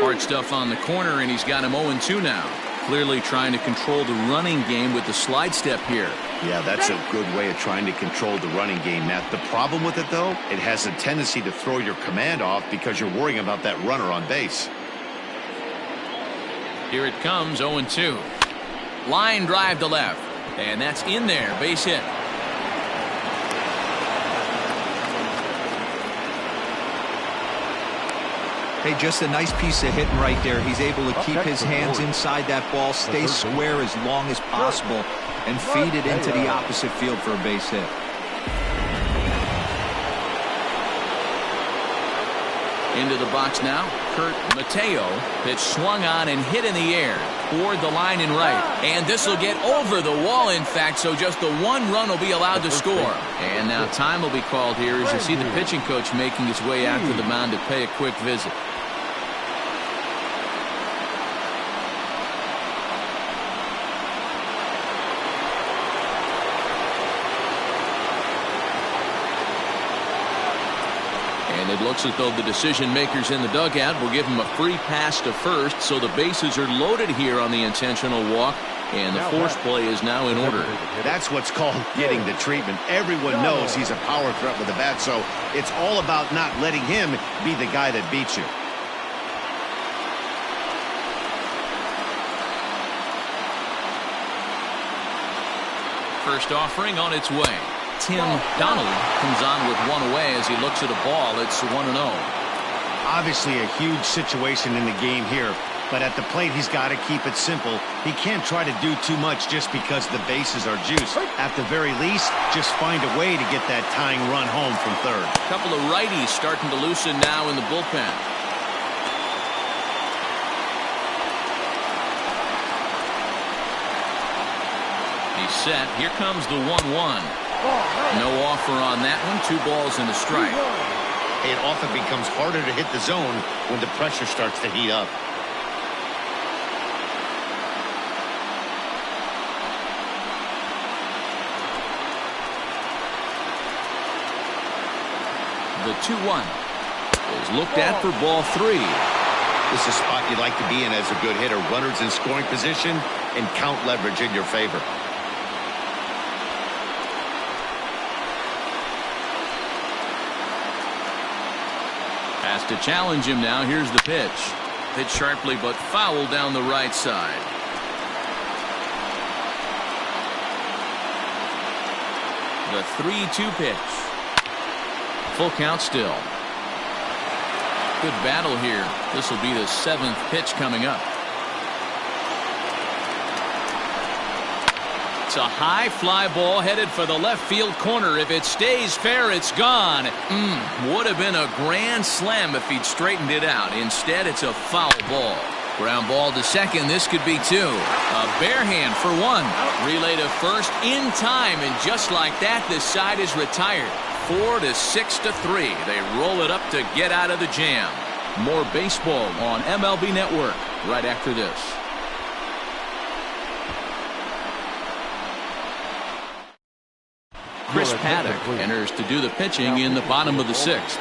Hard stuff on the corner, and he's got him 0-2 now. Clearly trying to control the running game with the slide step here. Yeah, that's a good way of trying to control the running game, Matt. The problem with it, though, it has a tendency to throw your command off because you're worrying about that runner on base. Here it comes, 0-2. Line drive to left, and that's in there, base hit. Hey, just a nice piece of hitting right there. He's able to keep his hands inside that ball, stay square as long as possible, and feed it into the opposite field for a base hit. Into the box now. Kurt Mateo. Pitch swung on and hit in the air toward the line and right. And this will get over the wall, in fact, so just the one run will be allowed to score. And now time will be called here as you see the pitching coach making his way out to the mound to pay a quick visit. And it looks as though the decision makers in the dugout will give him a free pass to first, so the bases are loaded here on the intentional walk, and the force play is now in order. That's what's called getting the treatment. Everyone knows he's a power threat with the bat, so it's all about not letting him be the guy that beats you. First offering on its way. Tim Donald comes on with one away as he looks at a ball. It's 1-0. Obviously a huge situation in the game here, but at the plate he's got to keep it simple. He can't try to do too much just because the bases are juiced. At the very least, just find a way to get that tying run home from third. A couple of righties starting to loosen now in the bullpen. He's set. Here comes the 1-1. No offer on that one. 2 balls and a strike. It often becomes harder to hit the zone when the pressure starts to heat up. The 2-1 is looked at for ball 3. This is a spot you'd like to be in as a good hitter. Runners in scoring position and count leverage in your favor. Has to challenge him now. Here's the pitch. Hit sharply but foul down the right side. The 3-2 pitch. Full count still. Good battle here. This will be the 7th pitch coming up. It's a high fly ball headed for the left field corner. If it stays fair, it's gone. Would have been a grand slam if he'd straightened it out. Instead, it's a foul ball. Ground ball to second. This could be 2. A bare hand for 1. Relay to first in time, and just like that, this side is retired. 4-6-3. They roll it up to get out of the jam. More baseball on MLB Network right after this. Chris Paddock enters to do the pitching in the bottom of the 6th.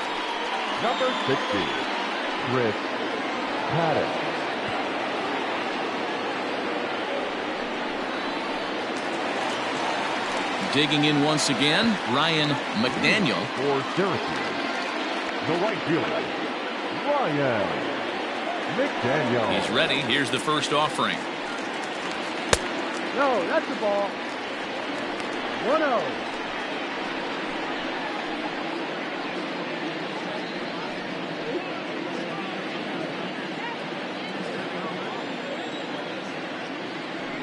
Number 60, Chris Paddock. Digging in once again, Ryan McDaniel. For Syracuse, the right fielder, Ryan McDaniel. He's ready. Here's the first offering. No, that's the ball. 1-0.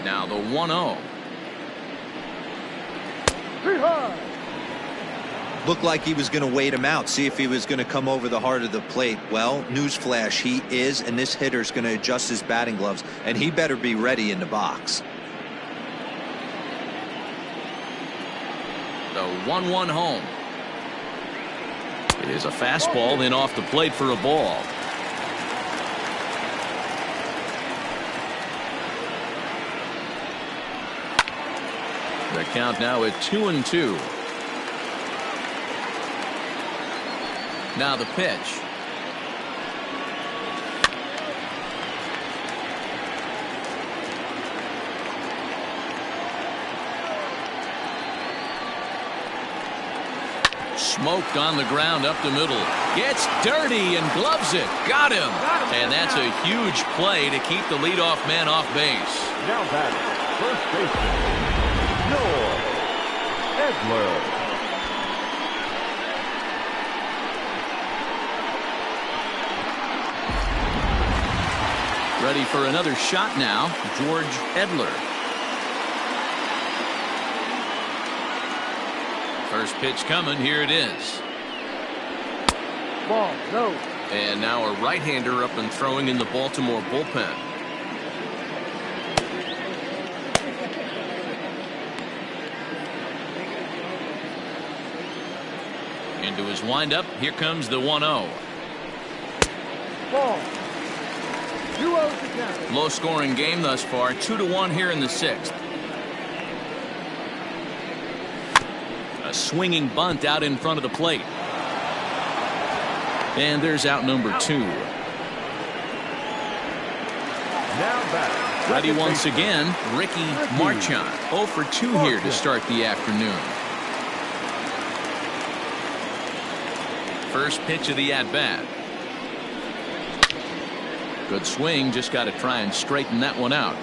Now the 1-0. Looked like he was going to wait him out, see if he was going to come over the heart of the plate. Well, newsflash, he is, and this hitter's going to adjust his batting gloves, and he better be ready in the box. The 1-1 home. It is a fastball in off the plate for a ball. The count now at 2-2. Now the pitch. Smoked on the ground up the middle. Gets dirty and gloves it. Got him. And that's a huge play to keep the leadoff man off base. Now batting, first baseman, Edler. Ready for another shot now, George Edler. First pitch coming. Here it is. Ball, no. And now a right-hander up and throwing in the Baltimore bullpen. Into his windup, here comes the 1-0. Ball. 2-0 to count. Low-scoring game thus far, 2-1 here in the 6th. A swinging bunt out in front of the plate. And there's out number 2. Now back. Ready once again, Ricky Marchand. 0 for 2 here to start the afternoon. First pitch of the at-bat. Good swing, just got to try and straighten that one out.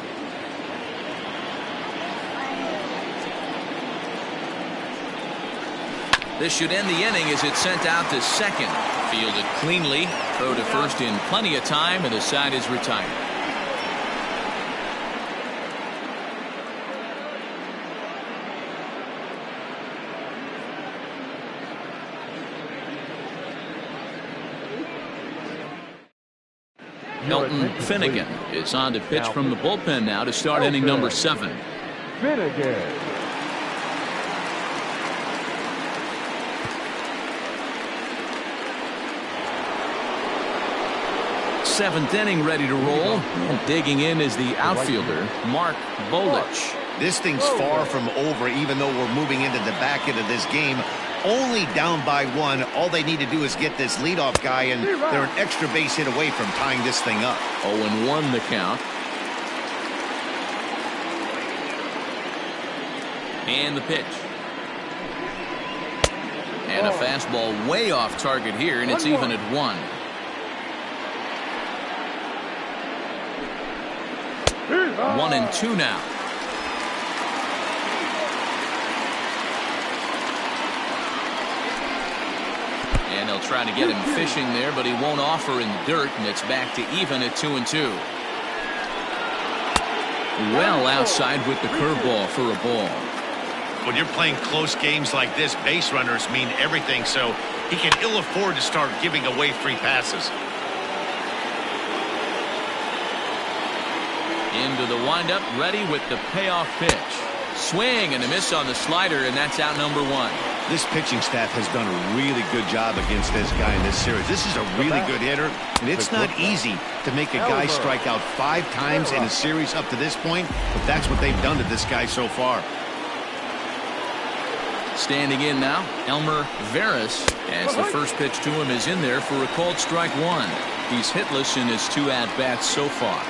This should end the inning as it's sent out to second. Fielded cleanly, throw to first in plenty of time, and the side is retired. Elton Finnegan is on to pitch from the bullpen now to start inning number 7. Finnegan. Seventh inning ready to roll. And digging in is the outfielder, Mark Bolich. This thing's far from over, even though we're moving into the back end of this game. Only down by 1. All they need to do is get this leadoff guy, and they're an extra base hit away from tying this thing up. 0-1 the count. And the pitch. And a fastball way off target here, and it's even at 1. One and 2 now. And they'll try to get him fishing there, but he won't offer in the dirt, and it's back to even at 2-2. Well outside with the curveball for a ball. When you're playing close games like this, base runners mean everything, so he can ill afford to start giving away free passes. Into the windup, ready with the payoff pitch. Swing and a miss on the slider, and that's out number 1. This pitching staff has done a really good job against this guy in this series. This is a really good hitter, and it's not easy to make a guy strike out 5 times in a series up to this point, but that's what they've done to this guy so far. Standing in now, Elmer Veras, as the first pitch to him is in there for a called strike 1. He's hitless in his 2 at-bats so far.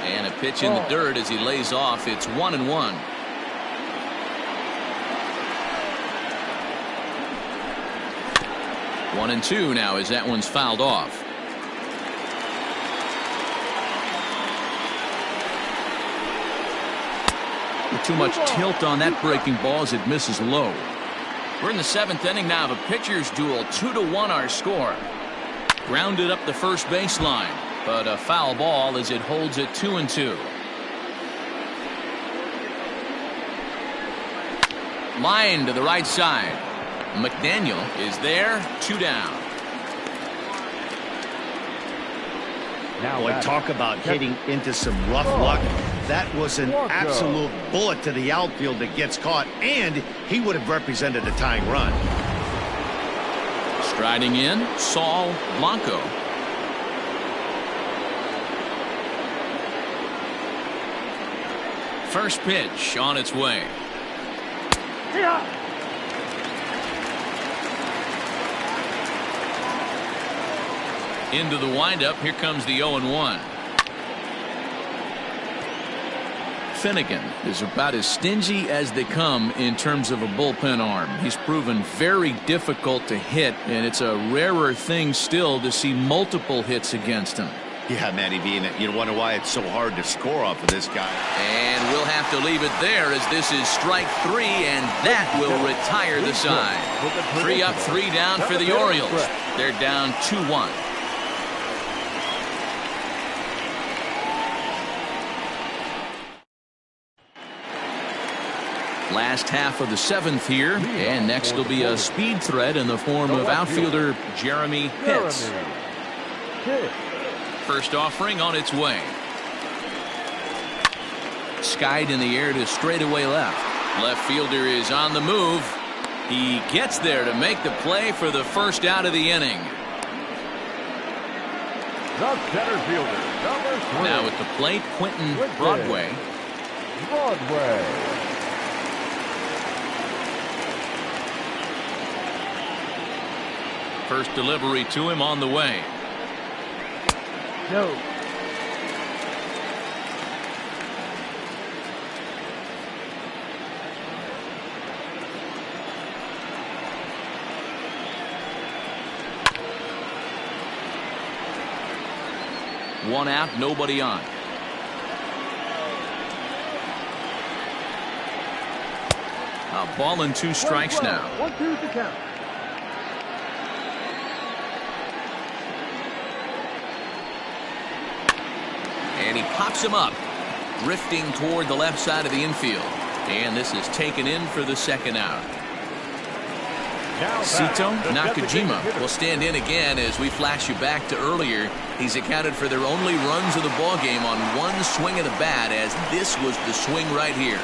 And a pitch in the dirt as he lays off. It's 1-1. One and 2 now as that one's fouled off. With too much tilt on that breaking ball as it misses low. We're in the 7th inning now of a pitcher's duel. 2-1 our score. Grounded up the first baseline, but a foul ball as it holds it 2-2. Line to the right side. McDaniel is there, 2 down. Boy, talk about hitting into some rough luck. That was an absolute bullet to the outfield that gets caught, and he would have represented a tying run. Striding in, Saul Blanco. First pitch on its way. Into the windup. Here comes the 0-1. Finnegan is about as stingy as they come in terms of a bullpen arm. He's proven very difficult to hit, and it's a rarer thing still to see multiple hits against him. Yeah, Matty B, and you wonder why it's so hard to score off of this guy. And we'll have to leave it there as this is strike 3, and that will retire the side. 3 up, 3 down for the Orioles. They're down 2-1. Last half of the 7th here, and next will be a speed threat in the form of outfielder Jeremy Hitz. First offering on its way. Skied in the air to straightaway left. Left fielder is on the move. He gets there to make the play for the first out of the inning. The center fielder, number 3. Now at the plate, Quentin Broadway. First delivery to him on the way. No. One out, nobody on. A ball and 2 strikes now. 1-2 to count. And he pops him up, drifting toward the left side of the infield. And this is taken in for the second out. Sito Nakajima will stand in again as we flash you back to earlier. He's accounted for their only runs of the ball game on one swing of the bat, as this was the swing right here.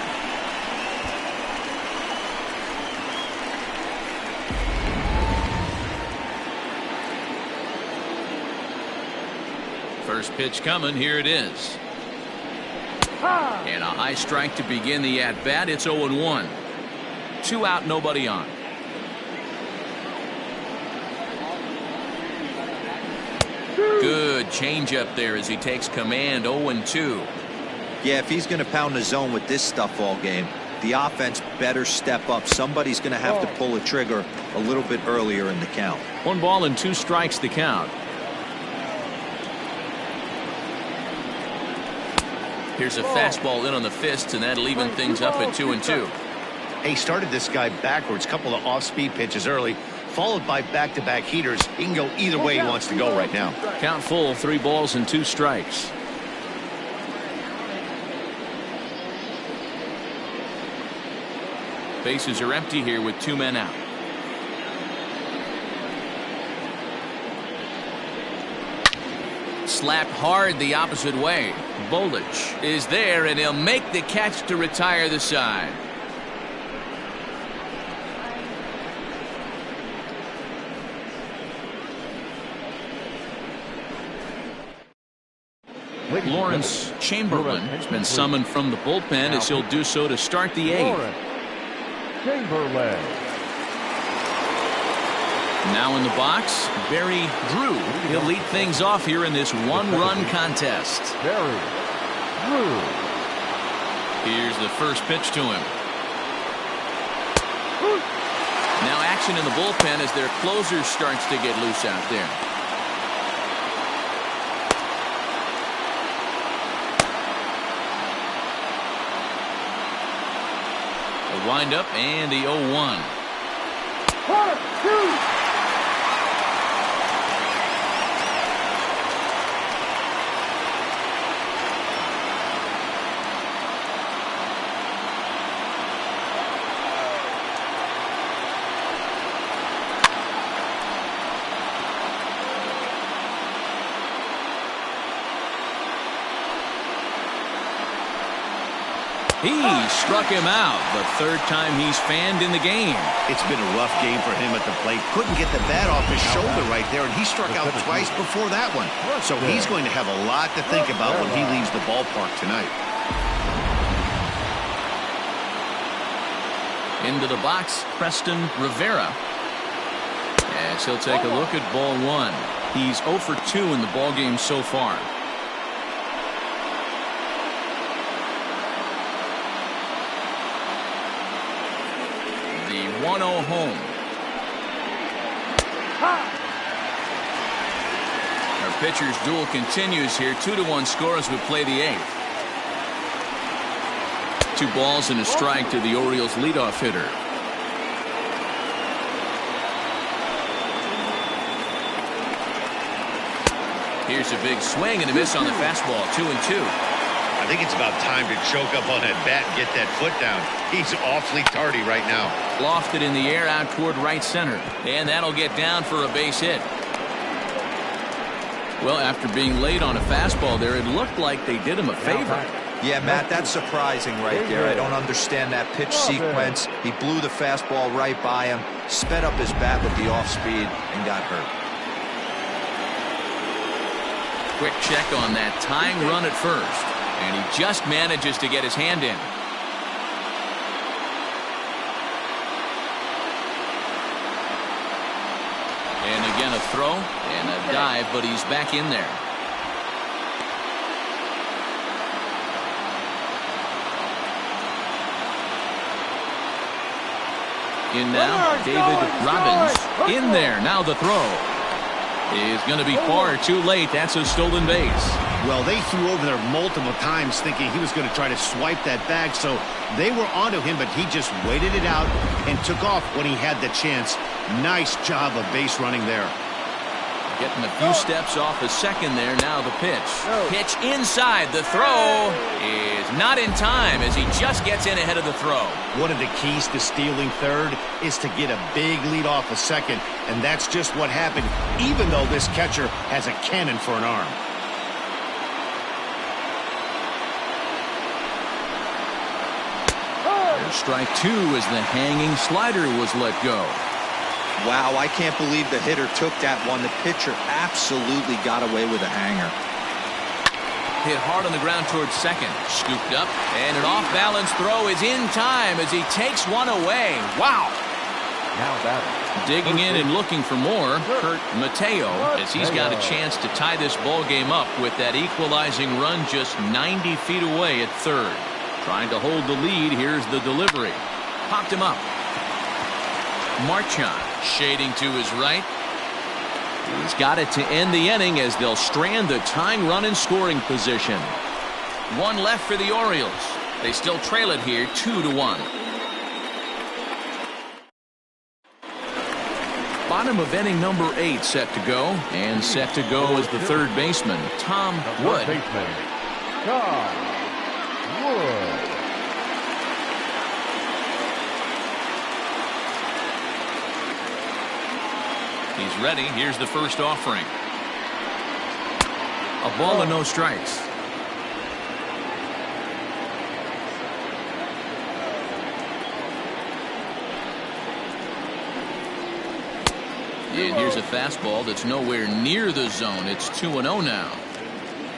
First pitch coming. Here it is. And a high strike to begin the at-bat. It's 0-1. 2 out, nobody on. Good changeup there as he takes command. 0-2. Yeah, if he's going to pound the zone with this stuff all game, the offense better step up. Somebody's going to have to pull a trigger a little bit earlier in the count. 1 ball and 2 strikes the count. Here's a fastball in on the fists, and that'll even things up at 2-2. He started this guy backwards, couple of off-speed pitches early, followed by back-to-back heaters. He can go either way he wants to go right now. Count full, 3 balls and 2 strikes. Bases are empty here with 2 men out. Slapped hard the opposite way. Bolich is there, and he'll make the catch to retire the side. Lawrence Chamberlain has been summoned from the bullpen as he'll do so to start the 8th. Chamberlain. Now in the box, Barry Drew. He'll lead things off here in this 1-run contest. Barry Drew. Here's the first pitch to him. Now action in the bullpen as their closer starts to get loose out there. A windup and the 0-1. 1-2. He struck him out, the 3rd time he's fanned in the game. It's been a rough game for him at the plate. Couldn't get the bat off his shoulder right there, and he struck out twice before that one. So he's going to have a lot to think about when he leaves the ballpark tonight. Into the box, Preston Rivera. As he'll take a look at ball 1. He's 0 for 2 in the ballgame so far. The 1-0 home. Our pitcher's duel continues here. 2-1 score as we play the 8th. 2 balls and a strike to the Orioles leadoff hitter. Here's a big swing and a miss on the fastball. 2-2. I think it's about time to choke up on that bat and get that foot down. He's awfully tardy right now. Lofted in the air out toward right center. And that'll get down for a base hit. Well, after being late on a fastball there, it looked like they did him a favor. Yeah, Matt, that's surprising right there. I don't understand that pitch sequence. He blew the fastball right by him, sped up his bat with the off speed, and got hurt. Quick check on that tying run at first. And he just manages to get his hand in. And again a throw and a dive, but he's back in there. In now, David Robbins. In there, now the throw is going to be far too late. That's a stolen base. Well, they threw over there multiple times thinking he was going to try to swipe that bag, so they were onto him, but he just waited it out and took off when he had the chance. Nice job of base running there. Getting a few steps off a second there. Now the pitch. Pitch inside. The throw is not in time as he just gets in ahead of the throw. One of the keys to stealing third is to get a big lead off a second, and that's just what happened, even though this catcher has a cannon for an arm. Strike two as the hanging slider was let go. Wow, I can't believe the hitter took that one. The pitcher absolutely got away with a hanger. Hit hard on the ground towards second. Scooped up, and an off-balance throw is in time as he takes one away. Wow. Now batting. Digging in and looking for more, Kurt Mateo, as he's got a chance to tie this ball game up with that equalizing run just 90 feet away at third. Trying to hold the lead. Here's the delivery. Popped him up. Marchand shading to his right. He's got it to end the inning as they'll strand the tying run in scoring position. One left for the Orioles. They still trail it here 2-1. Bottom of inning number 8 set to go. And set to go is the third baseman, Tom Wood. He's ready. Here's the first offering. A ball and no strikes. And here's a fastball that's nowhere near the zone. It's 2-0 now.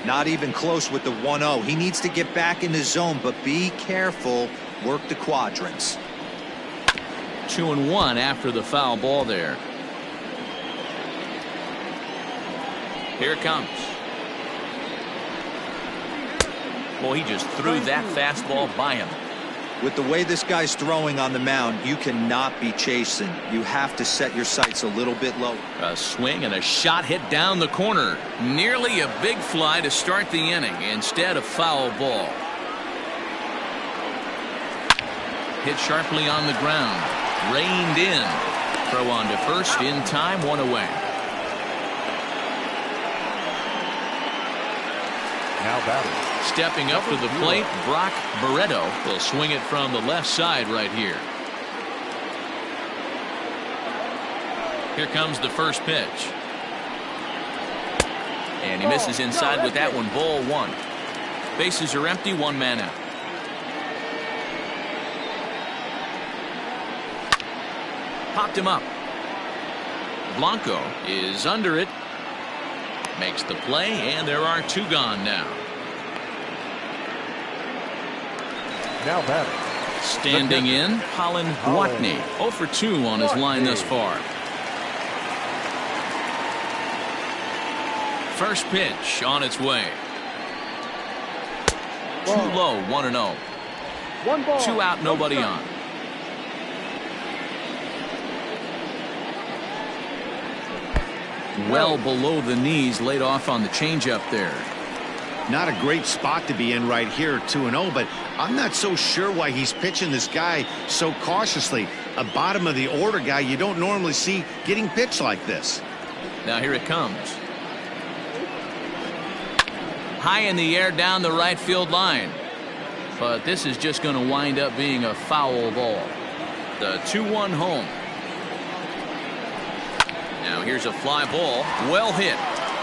Not even close with the 1-0. He needs to get back in the zone, but be careful. Work the quadrants. 2-1 after the foul ball there. Here it comes. Boy, he just threw that fastball by him. With the way this guy's throwing on the mound, you cannot be chasing. You have to set your sights a little bit low. A swing and a shot hit down the corner. Nearly a big fly to start the inning. Instead, a foul ball. Hit sharply on the ground. Reined in. Throw on to first in time. One away. Now batting. Stepping up to the plate, Brock Barreto will swing it from the left side right here. Here comes the first pitch. And he misses inside with that one. Ball one. Bases are empty. One man out. Popped him up. Blanco is under it. Makes the play, and there are two gone now. Now batting. Standing in, Colin Watney. 0 for 2 on his line thus far. First pitch on its way. Too low, 1-0. 2 out, nobody on. Well below the knees, laid off on the changeup there. Not a great spot to be in right here, 2-0, but I'm not so sure why he's pitching this guy so cautiously. A bottom of the order guy you don't normally see getting pitched like this. Now here it comes. high in the air down the right field line. But this is just going to wind up being a foul ball. The 2-1 home. Now here's a fly ball. Well hit.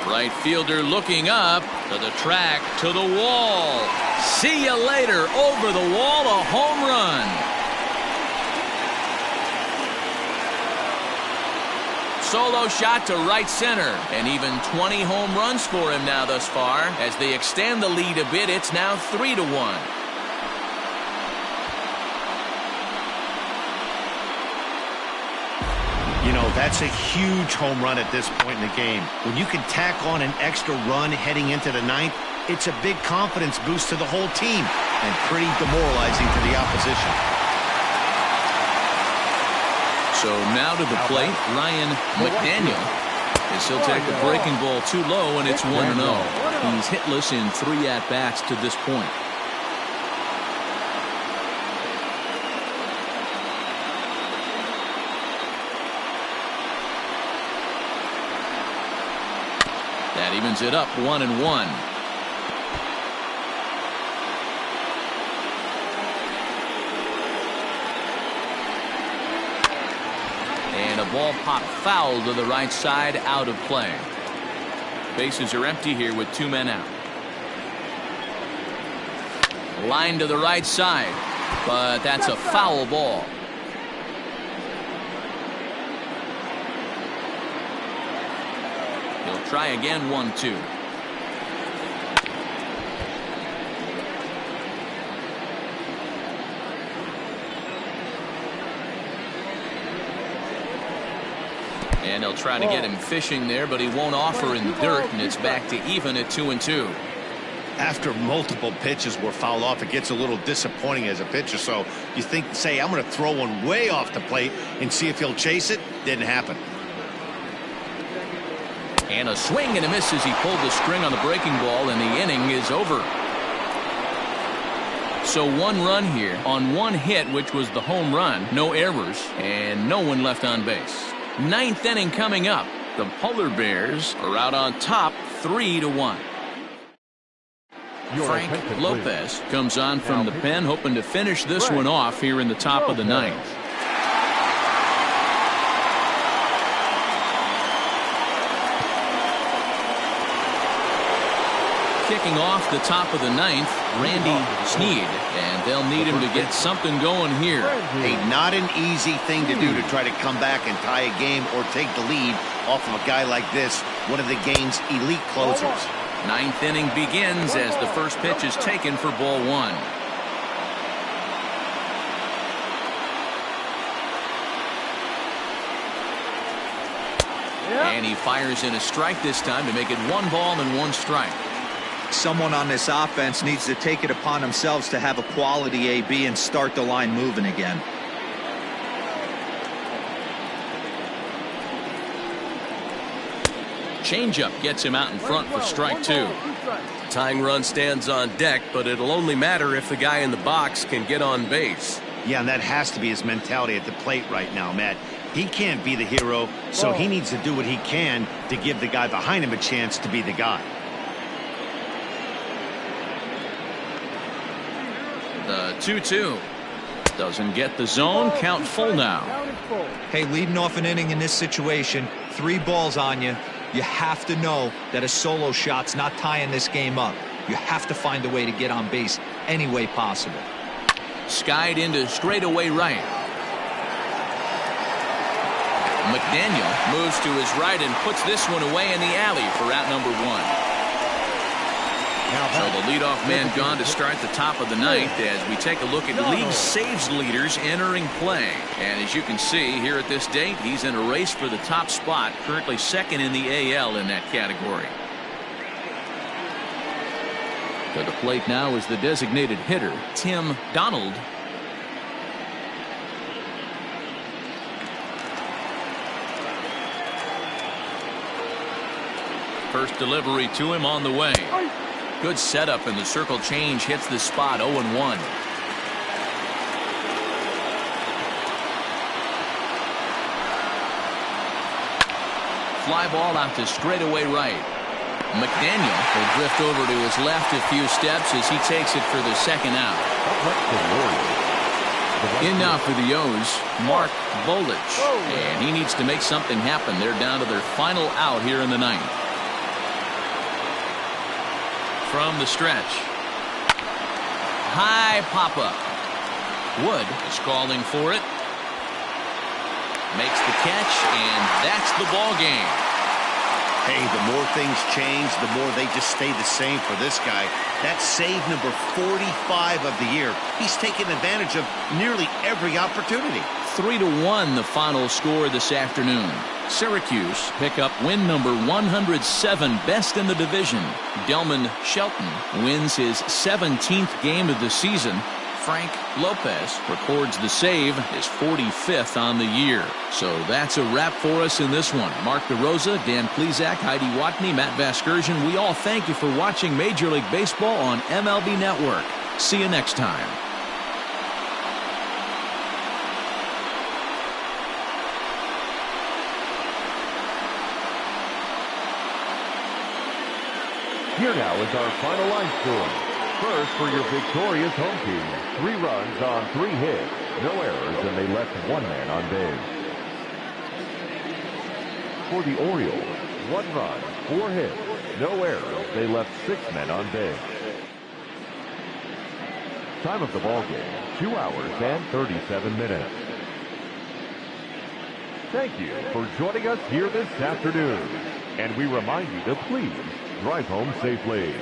Right fielder looking up to the track, to the wall. See you later. Over the wall, a home run. Solo shot to right center, and even 20 home runs for him now thus far. As they extend the lead a bit, it's now 3-1. You know, that's a huge home run at this point in the game. When you can tack on an extra run heading into the ninth, it's a big confidence boost to the whole team and pretty demoralizing to the opposition. So now to the plate, Ryan McDaniel, as he'll take the breaking ball too low, and it's 1-0. He's hitless in 3 at-bats to this point. That evens it up 1-1. And a ball popped foul to the right side, out of play. Bases are empty here with 2 men out. Line to the right side, but that's a foul ball. He'll try again, 1-2. And they'll try to get him fishing there, but he won't offer in the dirt, and it's back to even at 2-2. After multiple pitches were fouled off, it gets a little disappointing as a pitcher. So you think, say, I'm going to throw one way off the plate and see if he'll chase it. Didn't happen. And a swing and a miss as he pulled the string on the breaking ball, and the inning is over. So 1 run here on 1 hit, which was the home run. No errors, and no one left on base. 9th inning coming up. The Polar Bears are out on top, 3-1. Frank Lopez comes on from the pen, hoping to finish this one off here in the top of the 9th. Kicking off the top of the 9th, Randy Sneed, and they'll need him to get something going here. Hey, not an easy thing to do to try to come back and tie a game or take the lead off of a guy like this, one of the game's elite closers. 9th inning begins as the first pitch is taken for ball 1. And he fires in a strike this time to make it 1 ball and 1 strike. Someone on this offense needs to take it upon themselves to have a quality AB and start the line moving again. Changeup gets him out in front for strike 2. Tying run stands on deck, but it'll only matter if the guy in the box can get on base. Yeah, and that has to be his mentality at the plate right now, Matt. He can't be the hero, so he needs to do what he can to give the guy behind him a chance to be the guy. The 2-2 doesn't get the zone. Count full now. Hey, leading off an inning in this situation, 3 balls on you. You have to know that a solo shot's not tying this game up. You have to find a way to get on base any way possible. Skied into straightaway right. McDaniel moves to his right and puts this one away in the alley for out number 1. So the leadoff man gone to start the top of the 9th as we take a look at league saves leaders entering play. And as you can see here at this date, he's in a race for the top spot, currently 2nd in the AL in that category. To the plate now is the designated hitter, Tim Donald. First delivery to him on the way. Good setup, and the circle change hits the spot. 0-1. Fly ball out to straightaway right. McDaniel will drift over to his left a few steps as he takes it for the second out. In now for the O's, Mark Bolich. And he needs to make something happen. They're down to their final out here in the ninth. From the stretch. High pop-up. Wood is calling for it. Makes the catch, and that's the ball game. Hey, the more things change, the more they just stay the same for this guy. That's save number 45 of the year. He's taken advantage of nearly every opportunity. 3-1 the final score this afternoon. Syracuse pick up win number 107, best in the division. Delman Shelton wins his 17th game of the season. Frank Lopez records the save, his 45th on the year. So that's a wrap for us in this one. Mark DeRosa, Dan Plesac, Heidi Watney, Matt Vasgersian, we all thank you for watching Major League Baseball on MLB Network. See you next time. Here now is our final line score. First, for your victorious home team, 3 runs on 3 hits, no errors, and they left 1 man on base. For the Orioles, 1 run, 4 hits, no errors, they left 6 men on base. Time of the ball game, 2 hours and 37 minutes. Thank you for joining us here this afternoon, and we remind you to please drive home safely.